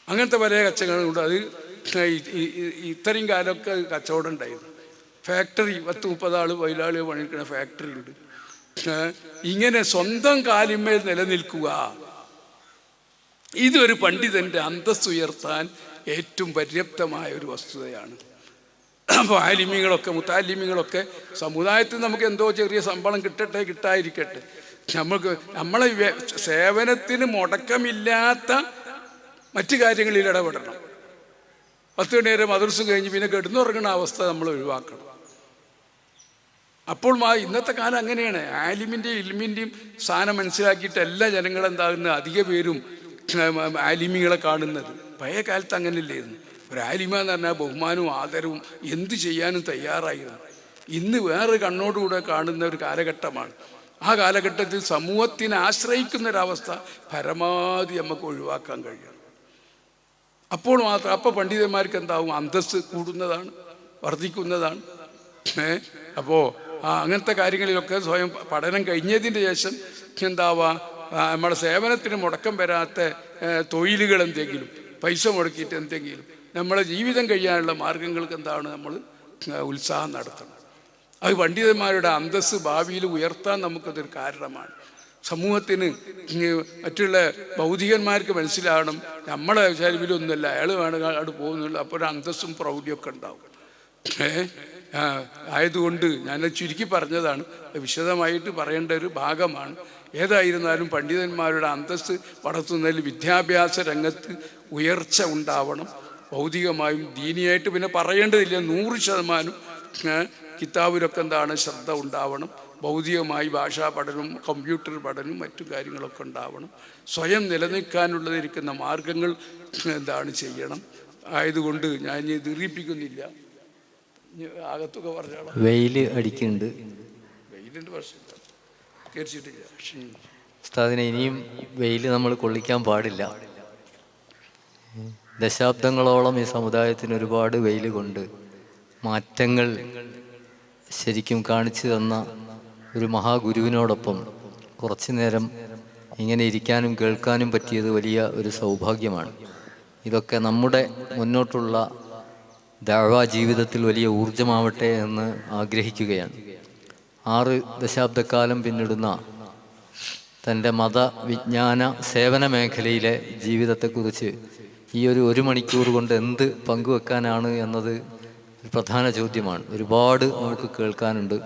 അങ്ങനത്തെ പല കച്ചവടങ്ങളുണ്ട്. അത് ഇത്രയും കാലമൊക്കെ കച്ചവടം ഉണ്ടായിരുന്നു. ഫാക്ടറി 10-30 ആൾ തൊഴിലാളികൾ പണിയെടുക്കുന്ന ഫാക്ടറി ഉണ്ട്. ഇങ്ങനെ സ്വന്തം കാലിന്മേൽ നിലനിൽക്കുക, ഇതൊരു പണ്ഡിതൻ്റെ അന്തസ്സ് ഉയർത്താൻ ഏറ്റവും പര്യാപ്തമായ ഒരു വസ്തുതയാണ്. അപ്പോൾ ആലിമ്യങ്ങളൊക്കെ മുത്താലിമ്യങ്ങളൊക്കെ സമുദായത്തിൽ നമുക്ക് എന്തോ ചെറിയ ശമ്പളം കിട്ടട്ടെ കിട്ടാതിരിക്കട്ടെ, നമ്മളെ സേവനത്തിന് മുടക്കമില്ലാത്ത മറ്റു കാര്യങ്ങളിൽ ഇടപെടണം. 10 മണി വരെ മദ്രസ കഴിഞ്ഞ് പിന്നെ കിടന്നുറങ്ങുന്ന അവസ്ഥ നമ്മൾ ഒഴിവാക്കണം. അപ്പോൾ ഇന്നത്തെ കാലം അങ്ങനെയാണ്. ആലിമിൻ്റെയും ഇൽമിൻ്റെയും സ്ഥാനം മനസ്സിലാക്കിയിട്ട് എല്ലാ ജനങ്ങളെന്താകുന്നത് അധിക പേരും ആലിമികളെ കാണുന്നത്. പഴയ കാലത്ത് അങ്ങനെയല്ലായിരുന്നു. ഒരു ആലിമ എന്ന് പറഞ്ഞാൽ ബഹുമാനവും ആദരവും എന്ത് ചെയ്യാനും തയ്യാറായിരുന്നു. ഇന്ന് വേറെ കണ്ണോടുകൂടെ കാണുന്ന ഒരു കാലഘട്ടമാണ്. ആ കാലഘട്ടത്തിൽ സമൂഹത്തിനെ ആശ്രയിക്കുന്നൊരവസ്ഥ പരമാവധി നമുക്ക് ഒഴിവാക്കാൻ കഴിയണം. അപ്പോൾ മാത്രം അപ്പോൾ പണ്ഡിതന്മാർക്ക് എന്താവും, അന്തസ്സ് കൂടുന്നതാണ്, വർദ്ധിക്കുന്നതാണ്. അപ്പോൾ അങ്ങനത്തെ കാര്യങ്ങളിലൊക്കെ സ്വയം പഠനം കഴിഞ്ഞതിന് ശേഷം എന്താവുക, നമ്മുടെ സേവനത്തിന് മുടക്കം വരാത്ത തൊഴിലുകൾ എന്തെങ്കിലും, പൈസ മുടക്കിയിട്ട് എന്തെങ്കിലും നമ്മളെ ജീവിതം കഴിയാനുള്ള മാർഗങ്ങൾക്ക് എന്താണ് നമ്മൾ ഉത്സാഹം നടത്തണം. അത് പണ്ഡിതന്മാരുടെ അന്തസ്സ് ഭാവിയിൽ ഉയർത്താൻ നമുക്കതൊരു കാരണമാണ്. സമൂഹത്തിന് മറ്റുള്ള ഭൗതികന്മാർക്ക് മനസ്സിലാവണം നമ്മളെ ശരീരമൊന്നുമല്ല, അയാൾ വേണം അവിടെ പോകുന്നില്ല. അപ്പോൾ ഒരു അന്തസ്സും പ്രൗഢിയൊക്കെ ഉണ്ടാവും. ആയതുകൊണ്ട് ഞാൻ ചുരുക്കി പറഞ്ഞതാണ്, വിശദമായിട്ട് പറയേണ്ട ഒരു ഭാഗമാണ്. ഏതായിരുന്നാലും പണ്ഡിതന്മാരുടെ അന്തസ്സ് വളർത്തുന്നതിൽ വിദ്യാഭ്യാസ രംഗത്ത് ഉയർച്ച ഉണ്ടാവണം. ഭൗതികമായും ദീനിയായിട്ട് പിന്നെ പറയേണ്ടതില്ല, 100% കിതാബിലൊക്കെ എന്താണ് ശ്രദ്ധ ഉണ്ടാവണം. ഭൗതികമായി ഭാഷാ പഠനവും കമ്പ്യൂട്ടർ പഠനവും മറ്റു കാര്യങ്ങളൊക്കെ ഉണ്ടാവണം. സ്വയം നിലനിൽക്കാനുള്ളതിരിക്കുന്ന മാർഗങ്ങൾ എന്താണ് ചെയ്യണം. ആയതുകൊണ്ട് ഞാൻ ദീർഘിപ്പിക്കുന്നില്ല, അകത്തൊക്കെ പറഞ്ഞോളാം. വെയില് അടിക്കുന്നുണ്ട്, വെയിലിൻ്റെ പ്രശ്നം തീർച്ചയായിട്ടില്ല. ഉസ്താദിനെ ഇനിയും വെയിൽ നമ്മൾ കൊള്ളിക്കാൻ പാടില്ല. ദശാബ്ദങ്ങളോളം ഈ സമുദായത്തിന് ഒരുപാട് വെയിൽ കൊണ്ട് മാറ്റങ്ങൾ ശരിക്കും കാണിച്ചു തന്ന ഒരു മഹാഗുരുവിനോടൊപ്പം കുറച്ചു നേരം ഇങ്ങനെ ഇരിക്കാനും കേൾക്കാനും പറ്റിയത് വലിയ ഒരു സൗഭാഗ്യമാണ്. ഇതൊക്കെ നമ്മുടെ മുന്നോട്ടുള്ള ദഅ്വാ ജീവിതത്തിൽ വലിയ ഊർജമാവട്ടെ എന്ന് ആഗ്രഹിക്കുകയാണ്. 6 ദശാബ്ദക്കാലം പിന്നിടുന്ന തൻ്റെ മതവിജ്ഞാന സേവന മേഖലയിലെ ജീവിതത്തെക്കുറിച്ച് ഈ ഒരു മണിക്കൂർ കൊണ്ട് എന്ത് പങ്കുവെക്കാനാണ് എന്നത് ഒരു പ്രധാന ചോദ്യമാണ്. ഒരുപാട് നമുക്ക് കേൾക്കാനുണ്ട്.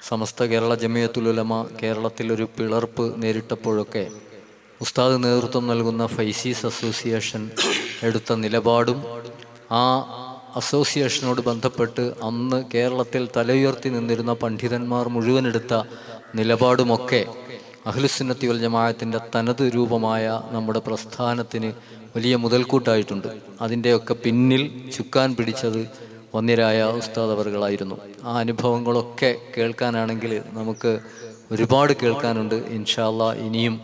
സമസ്ത കേരള ജമിയത്തുൽ ഉലമ കേരളത്തിലൊരു പിളർപ്പ് നേരിട്ടപ്പോഴൊക്കെ ഉസ്താദ് നേതൃത്വം നൽകുന്ന ഫൈസീസ് അസോസിയേഷൻ എടുത്ത നിലപാടും ആ അസോസിയേഷനോട് ബന്ധപ്പെട്ട് അന്ന് കേരളത്തിൽ തലയുയർത്തി നിന്നിരുന്ന പണ്ഡിതന്മാർ മുഴുവനെടുത്ത നിലപാടുമൊക്കെ അഹ്ലുസുന്നത്തി വൽ ജമാഅത്തിൻ്റെ തനത് രൂപമായ നമ്മുടെ പ്രസ്ഥാനത്തിന് വലിയ മുതൽക്കൂട്ടായിട്ടുണ്ട്. അതിൻ്റെയൊക്കെ പിന്നിൽ ചുക്കാൻ പിടിച്ചത് വന്ദ്യരായ ഉസ്താദ് അവറുകളായിരുന്നു. ആ അനുഭവങ്ങളൊക്കെ കേൾക്കാനാണെങ്കിൽ നമുക്ക് ഒരുപാട് കേൾക്കാനുണ്ട്. ഇൻഷാ അല്ലാഹ് ഇനിയും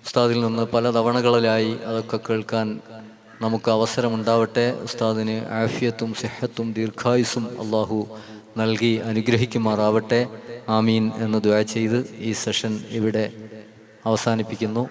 ഉസ്താദിൽ നിന്ന് പല തവണകളിലായി അതൊക്കെ കേൾക്കാൻ നമുക്ക് അവസരമുണ്ടാവട്ടെ. ഉസ്താദിന് ആഫിയത്തും സിഹത്തും ദീർഘായുസ്സും അള്ളാഹു നൽകി അനുഗ്രഹിക്കുമാറാവട്ടെ. ആമീൻ എന്ന് ദുആ ചെയ്ത് ഈ സെഷൻ ഇവിടെ അവസാനിപ്പിക്കുന്നു.